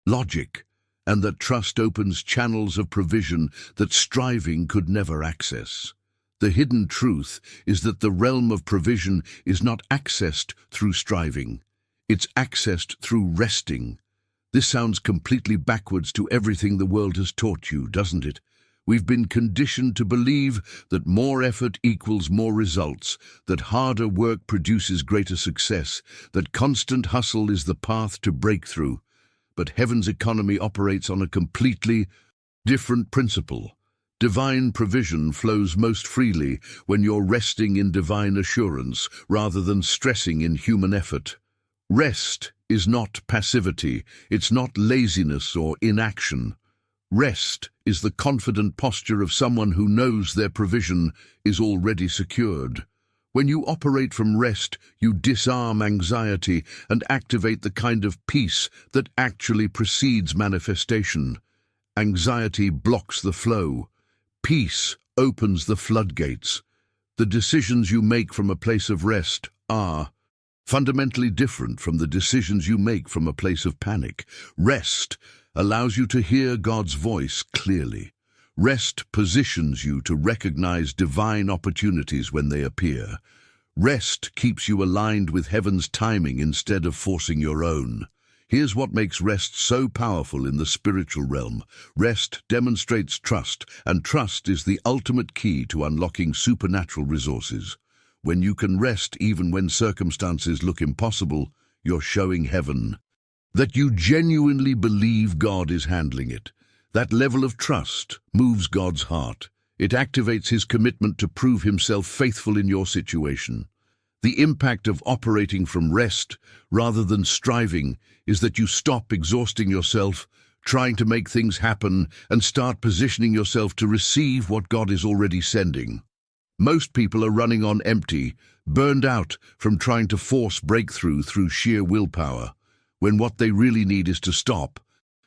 logic, and that trust opens channels of provision that striving could never access. The hidden truth is that the realm of provision is not accessed through striving. It's accessed through resting. This sounds completely backwards to everything the world has taught you, doesn't it? We've been conditioned to believe that more effort equals more results, that harder work produces greater success, that constant hustle is the path to breakthrough. But heaven's economy operates on a completely different principle. Divine provision flows most freely when you're resting in divine assurance rather than stressing in human effort. Rest is not passivity, it's not laziness or inaction. Rest is the confident posture of someone who knows their provision is already secured. When you operate from rest, you disarm anxiety and activate the kind of peace that actually precedes manifestation. Anxiety blocks the flow. Peace opens the floodgates. The decisions you make from a place of rest are fundamentally different from the decisions you make from a place of panic. Rest allows you to hear God's voice clearly. Rest positions you to recognize divine opportunities when they appear. Rest keeps you aligned with heaven's timing instead of forcing your own. Here's what makes rest so powerful in the spiritual realm. Rest demonstrates trust, and trust is the ultimate key to unlocking supernatural resources. When you can rest even when circumstances look impossible, you're showing heaven that you genuinely believe God is handling it. That level of trust moves God's heart. It activates his commitment to prove himself faithful in your situation. The impact of operating from rest rather than striving is that you stop exhausting yourself, trying to make things happen, and start positioning yourself to receive what God is already sending. Most people are running on empty, burned out from trying to force breakthrough through sheer willpower, when what they really need is to stop,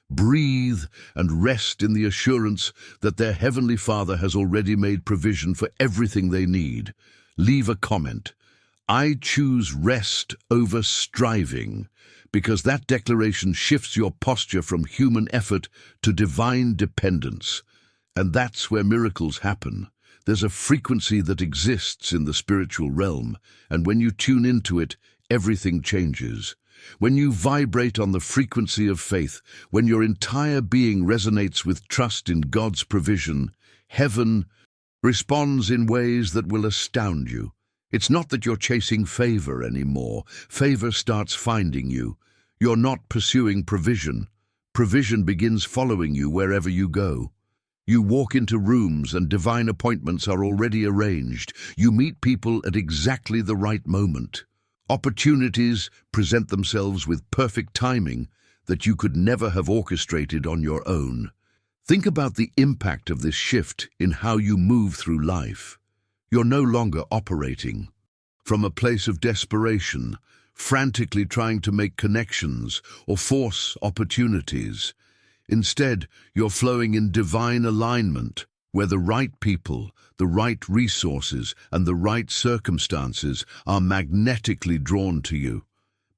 breathe, and rest in the assurance that their Heavenly Father has already made provision for everything they need. Leave a comment. I choose rest over striving, because that declaration shifts your posture from human effort to divine dependence. And that's where miracles happen. There's a frequency that exists in the spiritual realm, and when you tune into it, everything changes. When you vibrate on the frequency of faith, when your entire being resonates with trust in God's provision, heaven responds in ways that will astound you. It's not that you're chasing favor anymore. Favor starts finding you. You're not pursuing provision. Provision begins following you wherever you go. You walk into rooms and divine appointments are already arranged. You meet people at exactly the right moment. Opportunities present themselves with perfect timing that you could never have orchestrated on your own. Think about the impact of this shift in how you move through life. You're no longer operating from a place of desperation, frantically trying to make connections or force opportunities. Instead, you're flowing in divine alignment, where the right people, the right resources, and the right circumstances are magnetically drawn to you.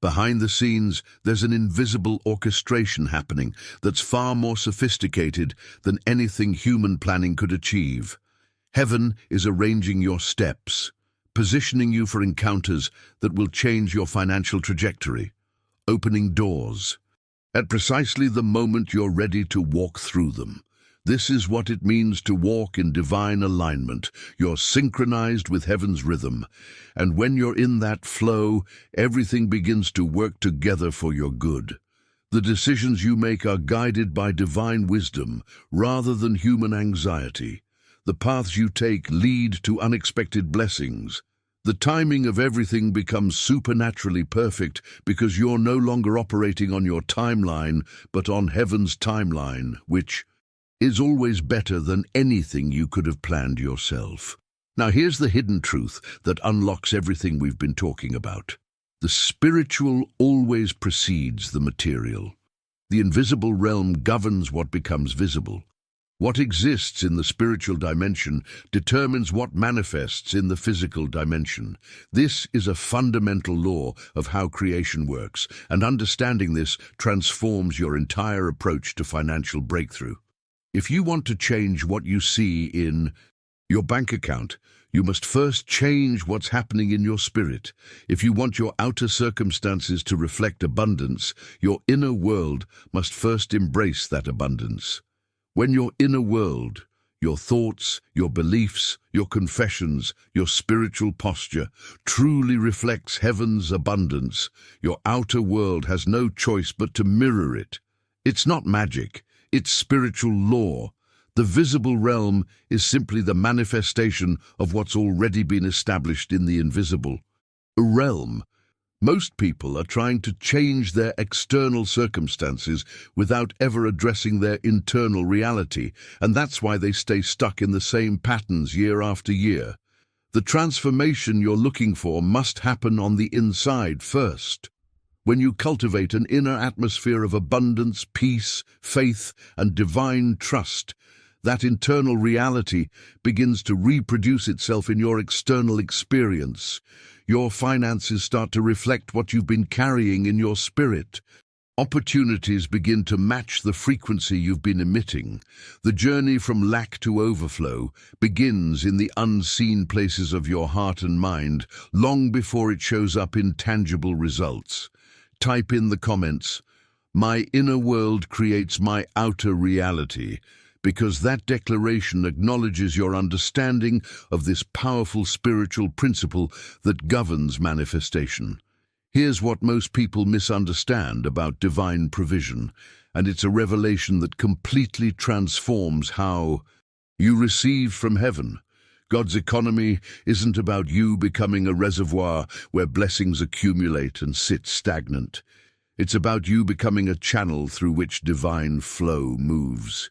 Behind the scenes, there's an invisible orchestration happening that's far more sophisticated than anything human planning could achieve. Heaven is arranging your steps, positioning you for encounters that will change your financial trajectory, opening doors at precisely the moment you're ready to walk through them. This is what it means to walk in divine alignment. You're synchronized with heaven's rhythm, and when you're in that flow, everything begins to work together for your good. The decisions you make are guided by divine wisdom rather than human anxiety. The paths you take lead to unexpected blessings. The timing of everything becomes supernaturally perfect because you're no longer operating on your timeline, but on heaven's timeline, which is always better than anything you could have planned yourself. Now here's the hidden truth that unlocks everything we've been talking about. The spiritual always precedes the material. The invisible realm governs what becomes visible. What exists in the spiritual dimension determines what manifests in the physical dimension. This is a fundamental law of how creation works, and understanding this transforms your entire approach to financial breakthrough. If you want to change what you see in your bank account, you must first change what's happening in your spirit. If you want your outer circumstances to reflect abundance, your inner world must first embrace that abundance. When your inner world, your thoughts, your beliefs, your confessions, your spiritual posture truly reflects heaven's abundance, your outer world has no choice but to mirror it. It's not magic, it's spiritual law. The visible realm is simply the manifestation of what's already been established in the invisible realm. Most people are trying to change their external circumstances without ever addressing their internal reality, and that's why they stay stuck in the same patterns year after year. The transformation you're looking for must happen on the inside first. When you cultivate an inner atmosphere of abundance, peace, faith, and divine trust, that internal reality begins to reproduce itself in your external experience. Your finances start to reflect what you've been carrying in your spirit. Opportunities begin to match the frequency you've been emitting. The journey from lack to overflow begins in the unseen places of your heart and mind, long before it shows up in tangible results. Type in the comments, "My inner world creates my outer reality," because that declaration acknowledges your understanding of this powerful spiritual principle that governs manifestation. Here's what most people misunderstand about divine provision, and it's a revelation that completely transforms how you receive from heaven. God's economy isn't about you becoming a reservoir where blessings accumulate and sit stagnant. It's about you becoming a channel through which divine flow moves.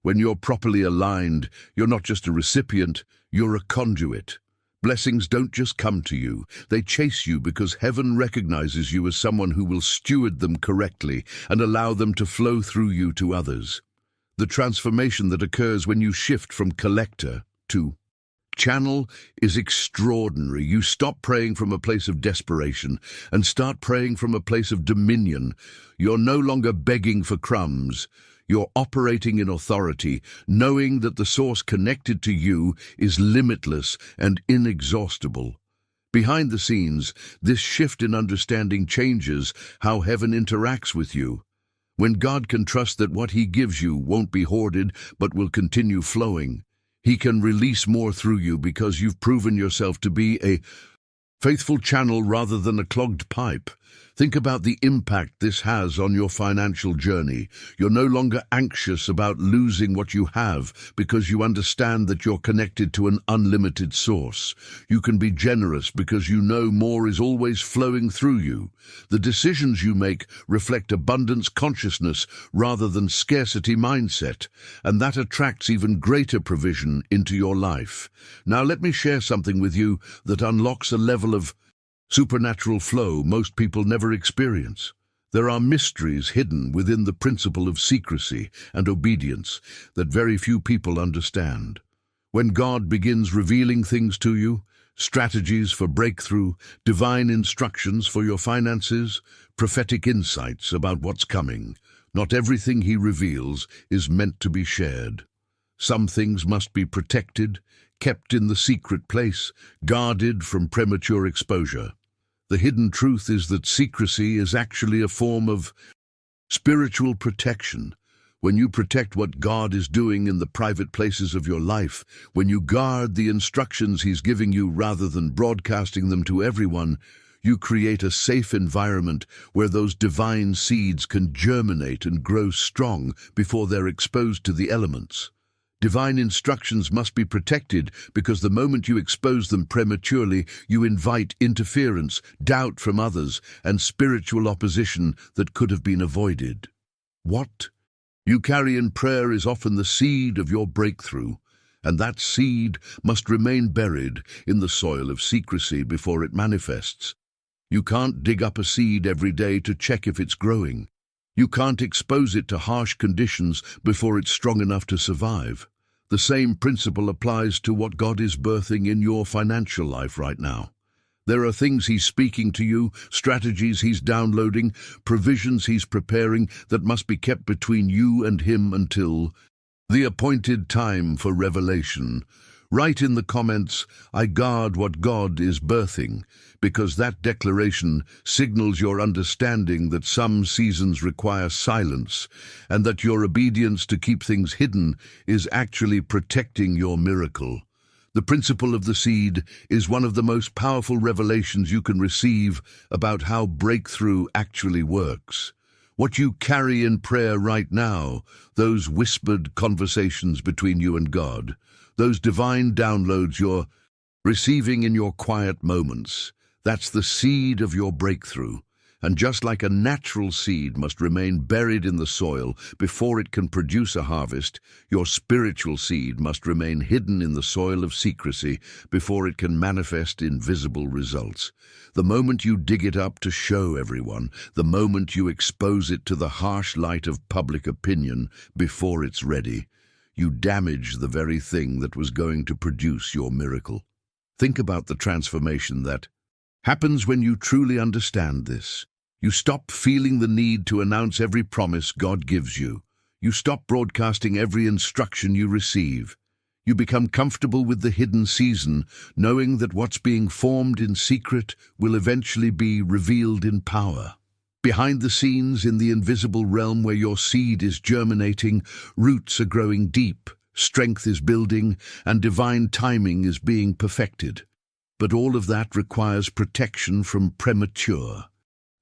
When you're properly aligned, you're not just a recipient, you're a conduit. Blessings don't just come to you, they chase you because heaven recognizes you as someone who will steward them correctly and allow them to flow through you to others. The transformation that occurs when you shift from collector to channel is extraordinary. You stop praying from a place of desperation and start praying from a place of dominion. You're no longer begging for crumbs. You're operating in authority, knowing that the source connected to you is limitless and inexhaustible. Behind the scenes, this shift in understanding changes how heaven interacts with you. When God can trust that what He gives you won't be hoarded but will continue flowing, He can release more through you because you've proven yourself to be a faithful channel rather than a clogged pipe. Think about the impact this has on your financial journey. You're no longer anxious about losing what you have because you understand that you're connected to an unlimited source. You can be generous because you know more is always flowing through you. The decisions you make reflect abundance consciousness rather than scarcity mindset, and that attracts even greater provision into your life. Now let me share something with you that unlocks a level of supernatural flow most people never experience. There are mysteries hidden within the principle of secrecy and obedience that very few people understand. When God begins revealing things to you, strategies for breakthrough, divine instructions for your finances, prophetic insights about what's coming, not everything He reveals is meant to be shared. Some things must be protected, kept in the secret place, guarded from premature exposure. The hidden truth is that secrecy is actually a form of spiritual protection. When you protect what God is doing in the private places of your life, when you guard the instructions He's giving you rather than broadcasting them to everyone, you create a safe environment where those divine seeds can germinate and grow strong before they're exposed to the elements. Divine instructions must be protected because the moment you expose them prematurely, you invite interference, doubt from others, and spiritual opposition that could have been avoided. What you carry in prayer is often the seed of your breakthrough, and that seed must remain buried in the soil of secrecy before it manifests. You can't dig up a seed every day to check if it's growing. You can't expose it to harsh conditions before it's strong enough to survive. The same principle applies to what God is birthing in your financial life right now. There are things He's speaking to you, strategies He's downloading, provisions He's preparing that must be kept between you and Him until the appointed time for revelation. Write in the comments, "I guard what God is birthing," because that declaration signals your understanding that some seasons require silence and that your obedience to keep things hidden is actually protecting your miracle. The principle of the seed is one of the most powerful revelations you can receive about how breakthrough actually works. What you carry in prayer right now, those whispered conversations between you and God, those divine downloads you're receiving in your quiet moments, that's the seed of your breakthrough. And just like a natural seed must remain buried in the soil before it can produce a harvest, your spiritual seed must remain hidden in the soil of secrecy before it can manifest in visible results. The moment you dig it up to show everyone, the moment you expose it to the harsh light of public opinion before it's ready, you damage the very thing that was going to produce your miracle. Think about the transformation that happens when you truly understand this. You stop feeling the need to announce every promise God gives you. You stop broadcasting every instruction you receive. You become comfortable with the hidden season, knowing that what's being formed in secret will eventually be revealed in power. Behind the scenes, in the invisible realm where your seed is germinating, roots are growing deep, strength is building, and divine timing is being perfected. But all of that requires protection from premature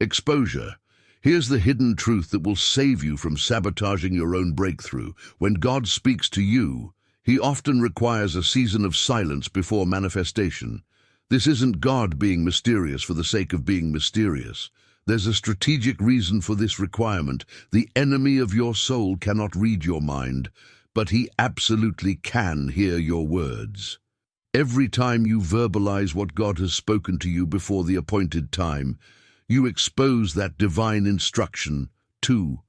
exposure. Here's the hidden truth that will save you from sabotaging your own breakthrough. When God speaks to you, He often requires a season of silence before manifestation. This isn't God being mysterious for the sake of being mysterious. There's a strategic reason for this requirement. The enemy of your soul cannot read your mind, but he absolutely can hear your words. Every time you verbalize what God has spoken to you before the appointed time, you expose that divine instruction. 2.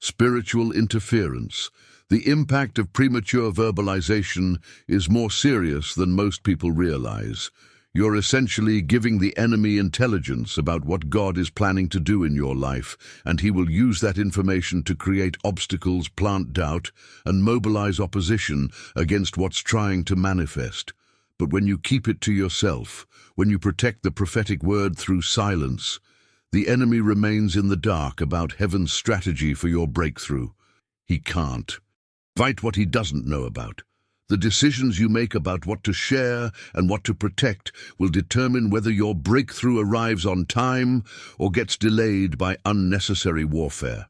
Spiritual interference. The impact of premature verbalization is more serious than most people realize. You're essentially giving the enemy intelligence about what God is planning to do in your life, and he will use that information to create obstacles, plant doubt, and mobilize opposition against what's trying to manifest. But when you keep it to yourself, when you protect the prophetic word through silence, the enemy remains in the dark about heaven's strategy for your breakthrough. He can't fight what he doesn't know about. The decisions you make about what to share and what to protect will determine whether your breakthrough arrives on time or gets delayed by unnecessary warfare.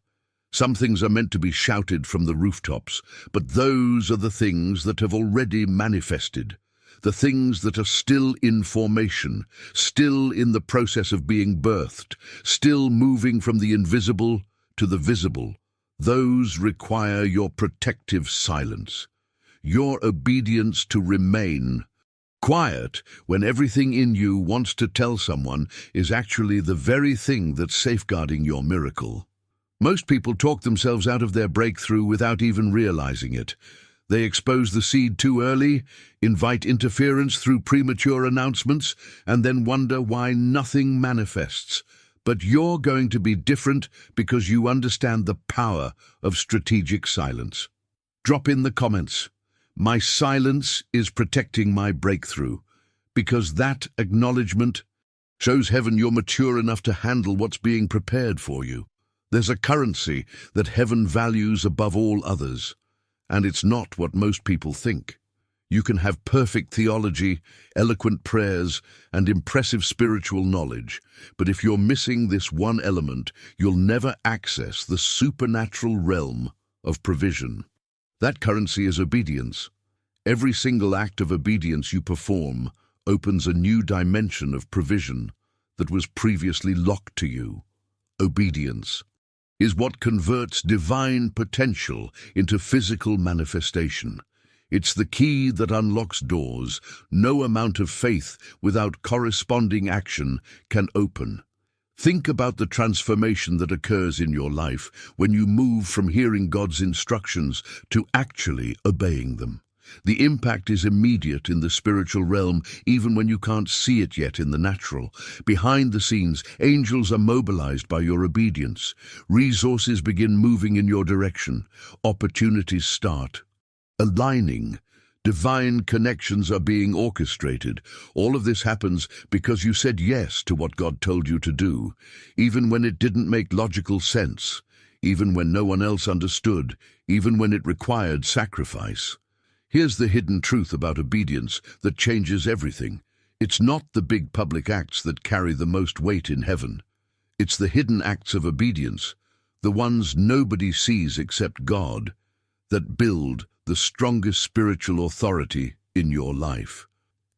Some things are meant to be shouted from the rooftops, but those are the things that have already manifested. The things that are still in formation, still in the process of being birthed, still moving from the invisible to the visible. Those require your protective silence, your obedience to remain quiet when everything in you wants to tell someone is actually the very thing that's safeguarding your miracle. Most people talk themselves out of their breakthrough without even realizing it. They expose the seed too early, invite interference through premature announcements, and then wonder why nothing manifests. But you're going to be different because you understand the power of strategic silence. Drop in the comments, "My silence is protecting my breakthrough," because that acknowledgement shows heaven you're mature enough to handle what's being prepared for you. There's a currency that heaven values above all others. And it's not what most people think. You can have perfect theology, eloquent prayers, and impressive spiritual knowledge, but if you're missing this one element, you'll never access the supernatural realm of provision. That currency is obedience. Every single act of obedience you perform opens a new dimension of provision that was previously locked to you. Obedience is what converts divine potential into physical manifestation. It's the key that unlocks doors no amount of faith without corresponding action can open. Think about the transformation that occurs in your life when you move from hearing God's instructions to actually obeying them. The impact is immediate in the spiritual realm, even when you can't see it yet in the natural. Behind the scenes, angels are mobilized by your obedience. Resources begin moving in your direction. Opportunities start aligning. Divine connections are being orchestrated. All of this happens because you said yes to what God told you to do, even when it didn't make logical sense, even when no one else understood, even when it required sacrifice. Here's the hidden truth about obedience that changes everything. It's not the big public acts that carry the most weight in heaven. It's the hidden acts of obedience, the ones nobody sees except God, that build the strongest spiritual authority in your life.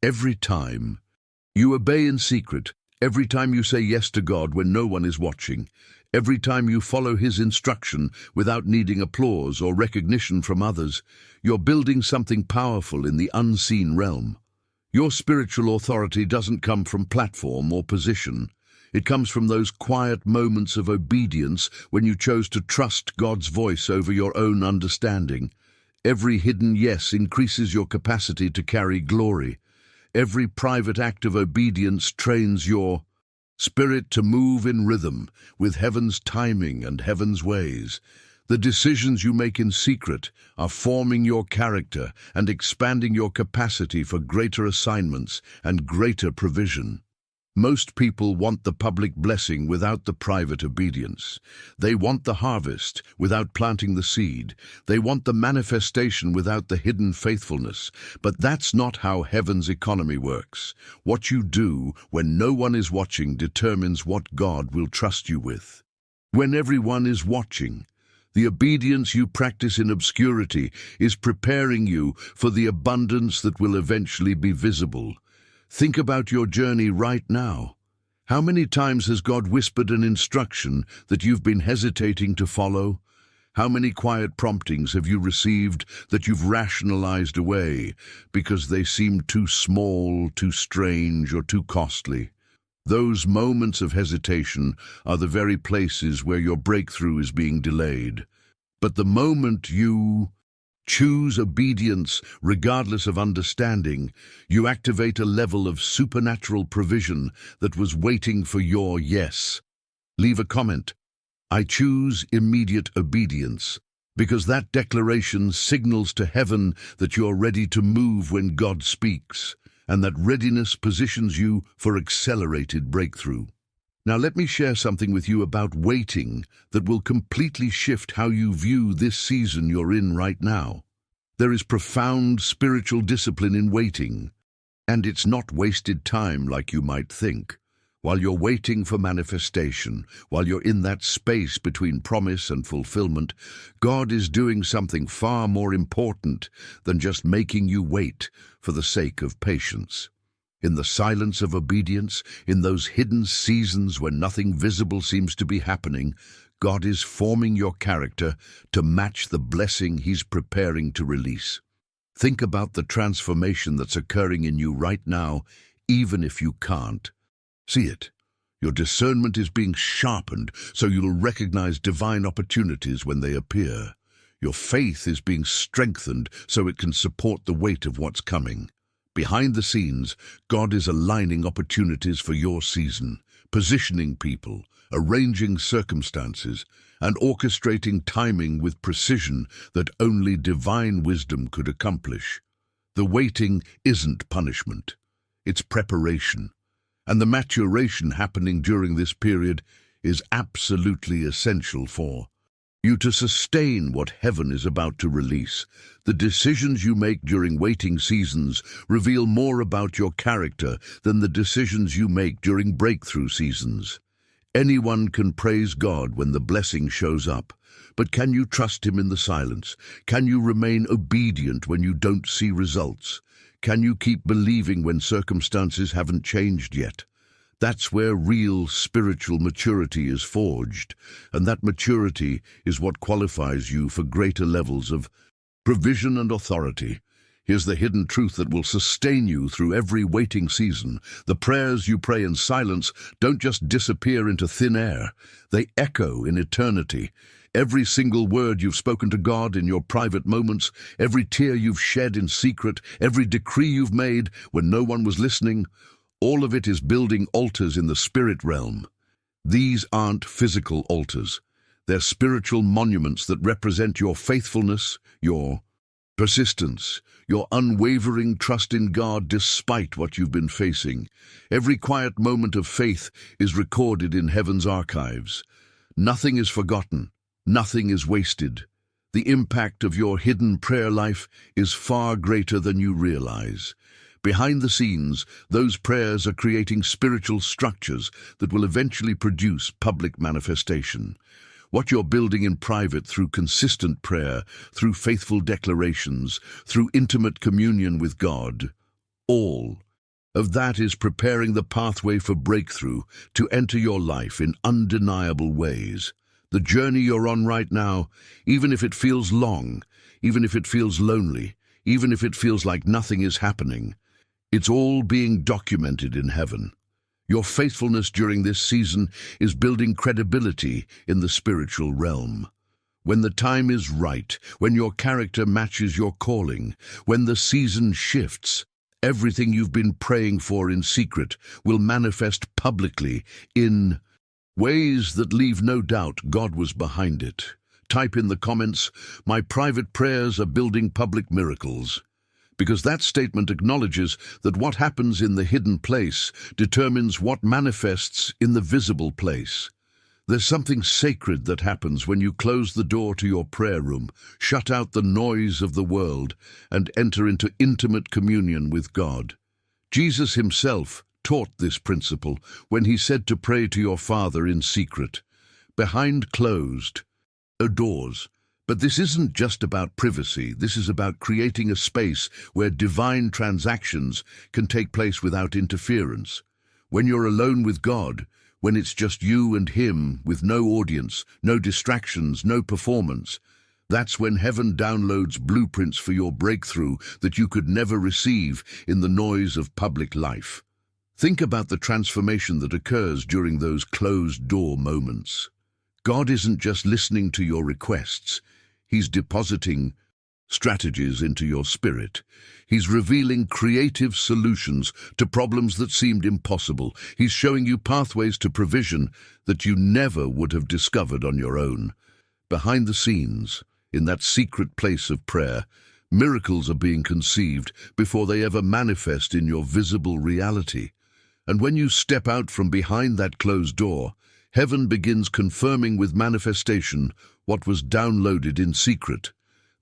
Every time you obey in secret, every time you say yes to God when no one is watching, every time you follow His instruction without needing applause or recognition from others, you're building something powerful in the unseen realm. Your spiritual authority doesn't come from platform or position. It comes from those quiet moments of obedience when you chose to trust God's voice over your own understanding. Every hidden yes increases your capacity to carry glory. Every private act of obedience trains your spirit to move in rhythm with heaven's timing and heaven's ways. The decisions you make in secret are forming your character and expanding your capacity for greater assignments and greater provision. Most people want the public blessing without the private obedience. They want the harvest without planting the seed. They want the manifestation without the hidden faithfulness. But that's not how heaven's economy works. What you do when no one is watching determines what God will trust you with. When everyone is watching, the obedience you practice in obscurity is preparing you for the abundance that will eventually be visible. Think about your journey right now. How many times has God whispered an instruction that you've been hesitating to follow? How many quiet promptings have you received that you've rationalized away because they seemed too small, too strange, or too costly? Those moments of hesitation are the very places where your breakthrough is being delayed. But the moment you choose obedience regardless of understanding, you activate a level of supernatural provision that was waiting for your yes. Leave a comment. I choose immediate obedience, because that declaration signals to heaven that you're ready to move when God speaks, and that readiness positions you for accelerated breakthrough. Now let me share something with you about waiting that will completely shift how you view this season you're in right now. There is profound spiritual discipline in waiting, and it's not wasted time like you might think. While you're waiting for manifestation, while you're in that space between promise and fulfillment, God is doing something far more important than just making you wait for the sake of patience. In the silence of obedience, in those hidden seasons when nothing visible seems to be happening, God is forming your character to match the blessing He's preparing to release. Think about the transformation that's occurring in you right now, even if you can't see it. Your discernment is being sharpened so you'll recognize divine opportunities when they appear. Your faith is being strengthened so it can support the weight of what's coming. Behind the scenes, God is aligning opportunities for your season, positioning people, arranging circumstances, and orchestrating timing with precision that only divine wisdom could accomplish. The waiting isn't punishment, it's preparation, and the maturation happening during this period is absolutely essential for you to sustain what heaven is about to release. The decisions you make during waiting seasons reveal more about your character than the decisions you make during breakthrough seasons. Anyone can praise God when the blessing shows up, but can you trust Him in the silence? Can you remain obedient when you don't see results? Can you keep believing when circumstances haven't changed yet? That's where real spiritual maturity is forged, and that maturity is what qualifies you for greater levels of provision and authority. Here's the hidden truth that will sustain you through every waiting season. The prayers you pray in silence don't just disappear into thin air. They echo in eternity. Every single word you've spoken to God in your private moments, every tear you've shed in secret, every decree you've made when no one was listening, all of it is building altars in the spirit realm. These aren't physical altars. They're spiritual monuments that represent your faithfulness, your persistence, your unwavering trust in God despite what you've been facing. Every quiet moment of faith is recorded in heaven's archives. Nothing is forgotten. Nothing is wasted. The impact of your hidden prayer life is far greater than you realize. Behind the scenes, those prayers are creating spiritual structures that will eventually produce public manifestation. What you're building in private through consistent prayer, through faithful declarations, through intimate communion with God, all of that is preparing the pathway for breakthrough to enter your life in undeniable ways. The journey you're on right now, even if it feels long, even if it feels lonely, even if it feels like nothing is happening, it's all being documented in heaven. Your faithfulness during this season is building credibility in the spiritual realm. When the time is right, when your character matches your calling, when the season shifts, everything you've been praying for in secret will manifest publicly in ways that leave no doubt God was behind it. Type in the comments, "My private prayers are building public miracles." Because that statement acknowledges that what happens in the hidden place determines what manifests in the visible place. There's something sacred that happens when you close the door to your prayer room, shut out the noise of the world, and enter into intimate communion with God. Jesus himself taught this principle when he said to pray to your Father in secret, behind closed doors. But this isn't just about privacy. This is about creating a space where divine transactions can take place without interference. When you're alone with God, when it's just you and him with no audience, no distractions, no performance, that's when heaven downloads blueprints for your breakthrough that you could never receive in the noise of public life. Think about the transformation that occurs during those closed-door moments. God isn't just listening to your requests. He's depositing strategies into your spirit. He's revealing creative solutions to problems that seemed impossible. He's showing you pathways to provision that you never would have discovered on your own. Behind the scenes, in that secret place of prayer, miracles are being conceived before they ever manifest in your visible reality. And when you step out from behind that closed door, heaven begins confirming with manifestation what was downloaded in secret.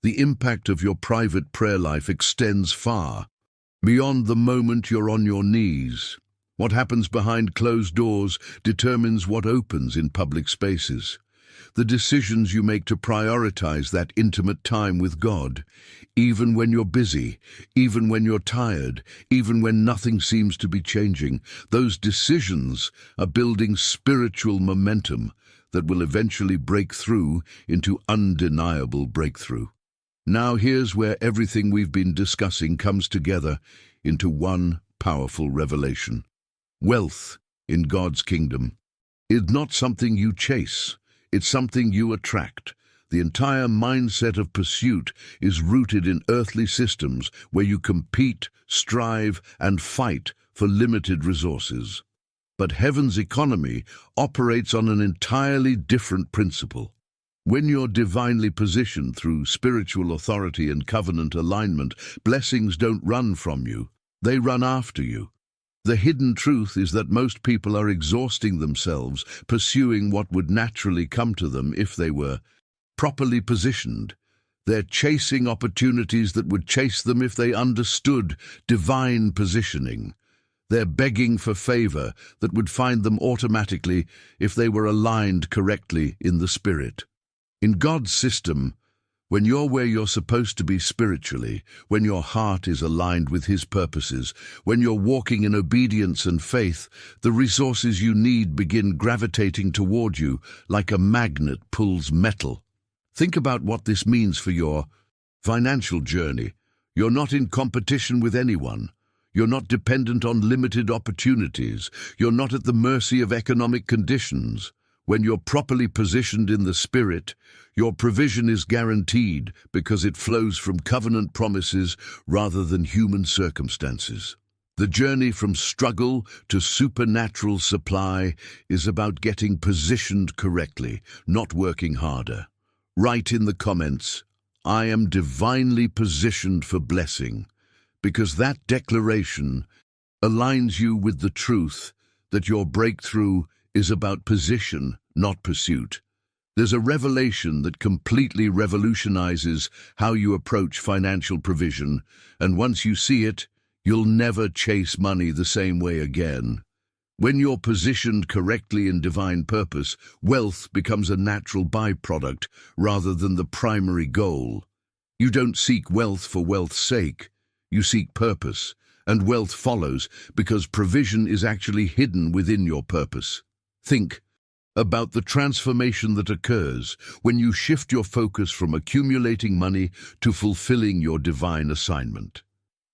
The impact of your private prayer life extends far beyond the moment you're on your knees. What happens behind closed doors determines what opens in public spaces. The decisions you make to prioritize that intimate time with God, even when you're busy, even when you're tired, even when nothing seems to be changing, those decisions are building spiritual momentum that will eventually break through into undeniable breakthrough. Now here's where everything we've been discussing comes together into one powerful revelation. Wealth in God's kingdom is not something you chase. It's something you attract. The entire mindset of pursuit is rooted in earthly systems where you compete, strive, and fight for limited resources. But heaven's economy operates on an entirely different principle. When you're divinely positioned through spiritual authority and covenant alignment, blessings don't run from you, they run after you. The hidden truth is that most people are exhausting themselves pursuing what would naturally come to them if they were properly positioned. They're chasing opportunities that would chase them if they understood divine positioning. They're begging for favor that would find them automatically if they were aligned correctly in the spirit. In God's system, when you're where you're supposed to be spiritually, when your heart is aligned with His purposes, when you're walking in obedience and faith, the resources you need begin gravitating toward you like a magnet pulls metal. Think about what this means for your financial journey, You're not in competition with anyone. You're not dependent on limited opportunities. You're not at the mercy of economic conditions. When you're properly positioned in the Spirit, your provision is guaranteed because it flows from covenant promises rather than human circumstances. The journey from struggle to supernatural supply is about getting positioned correctly, not working harder. Write in the comments, "I am divinely positioned for blessing," because that declaration aligns you with the truth that your breakthrough is about position, not pursuit. There's a revelation that completely revolutionizes how you approach financial provision, and once you see it, you'll never chase money the same way again. When you're positioned correctly in divine purpose, wealth becomes a natural byproduct rather than the primary goal. You don't seek wealth for wealth's sake. You seek purpose, and wealth follows because provision is actually hidden within your purpose. Think about the transformation that occurs when you shift your focus from accumulating money to fulfilling your divine assignment.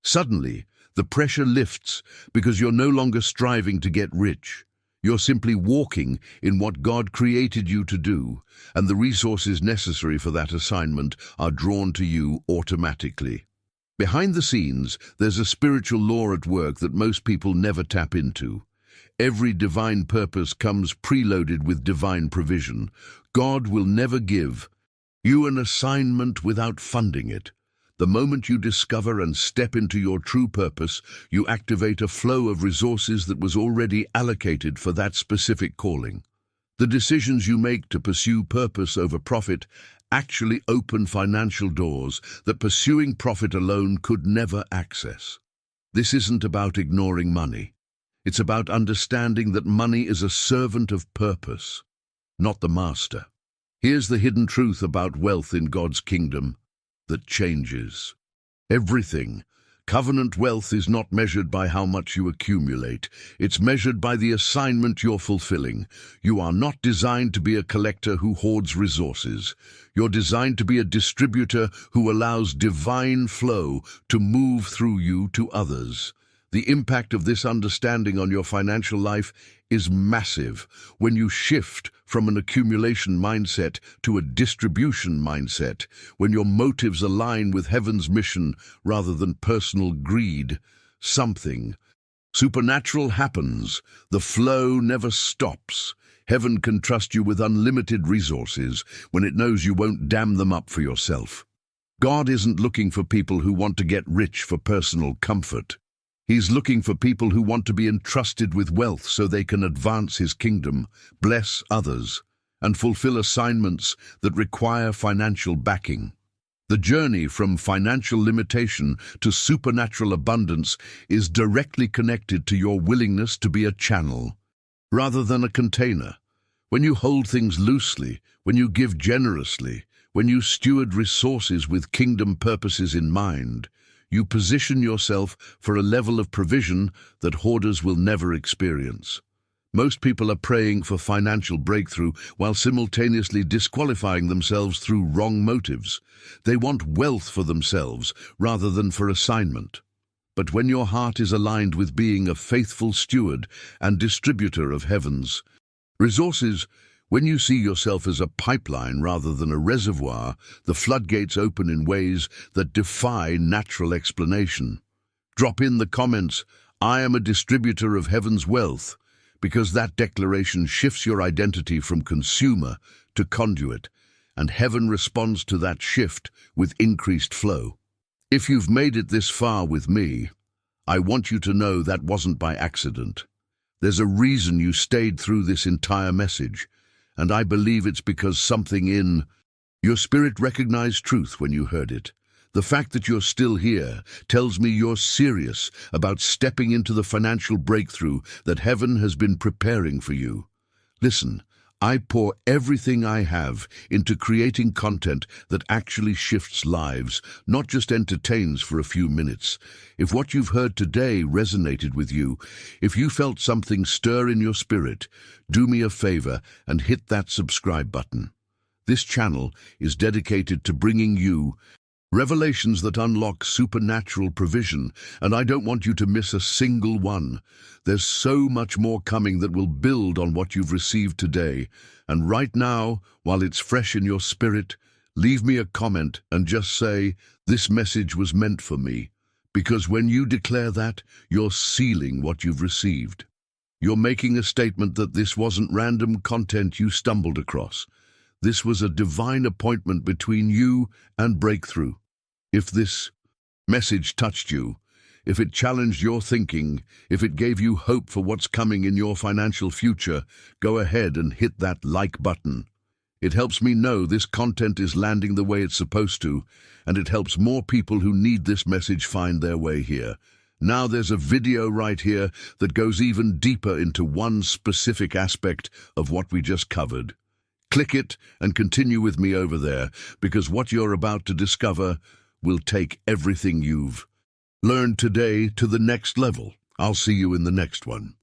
Suddenly, the pressure lifts because you're no longer striving to get rich. You're simply walking in what God created you to do, and the resources necessary for that assignment are drawn to you automatically. Behind the scenes, there's a spiritual law at work that most people never tap into. Every divine purpose comes preloaded with divine provision. God will never give you an assignment without funding it. The moment you discover and step into your true purpose, you activate a flow of resources that was already allocated for that specific calling. The decisions you make to pursue purpose over profit actually open financial doors that pursuing profit alone could never access. This isn't about ignoring money. It's about understanding that money is a servant of purpose, not the master. Here's the hidden truth about wealth in God's kingdom that changes everything. Covenant wealth is not measured by how much you accumulate. It's measured by the assignment you're fulfilling. You are not designed to be a collector who hoards resources. You're designed to be a distributor who allows divine flow to move through you to others. The impact of this understanding on your financial life is massive when you shift from an accumulation mindset to a distribution mindset, when your motives align with heaven's mission rather than personal greed. Something supernatural happens. The flow never stops. Heaven can trust you with unlimited resources when it knows you won't dam them up for yourself. God isn't looking for people who want to get rich for personal comfort. He's looking for people who want to be entrusted with wealth so they can advance his kingdom, bless others, and fulfill assignments that require financial backing. The journey from financial limitation to supernatural abundance is directly connected to your willingness to be a channel rather than a container. When you hold things loosely, when you give generously, when you steward resources with kingdom purposes in mind, you position yourself for a level of provision that hoarders will never experience. Most people are praying for financial breakthrough while simultaneously disqualifying themselves through wrong motives. They want wealth for themselves rather than for assignment. But when your heart is aligned with being a faithful steward and distributor of heaven's resources, when you see yourself as a pipeline rather than a reservoir, the floodgates open in ways that defy natural explanation. Drop in the comments, "I am a distributor of heaven's wealth," because that declaration shifts your identity from consumer to conduit, and heaven responds to that shift with increased flow. If you've made it this far with me, I want you to know that wasn't by accident. There's a reason you stayed through this entire message. And I believe it's because something in your spirit recognized truth when you heard it. The fact that you're still here tells me you're serious about stepping into the financial breakthrough that heaven has been preparing for you. Listen, I pour everything I have into creating content that actually shifts lives, not just entertains for a few minutes. If what you've heard today resonated with you, if you felt something stir in your spirit, do me a favor and hit that subscribe button. This channel is dedicated to bringing you Revelations that unlock supernatural provision, and I don't want you to miss a single one. There's so much more coming that will build on what you've received today. And right now, while it's fresh in your spirit, leave me a comment and just say, "This message was meant for me." Because when you declare that, you're sealing what you've received. You're making a statement that this wasn't random content you stumbled across. This was a divine appointment between you and breakthrough. If this message touched you, if it challenged your thinking, if it gave you hope for what's coming in your financial future, go ahead and hit that like button. It helps me know this content is landing the way it's supposed to, and it helps more people who need this message find their way here. Now there's a video right here that goes even deeper into one specific aspect of what we just covered. Click it and continue with me over there, because what you're about to discover will take everything you've learned today to the next level. I'll see you in the next one.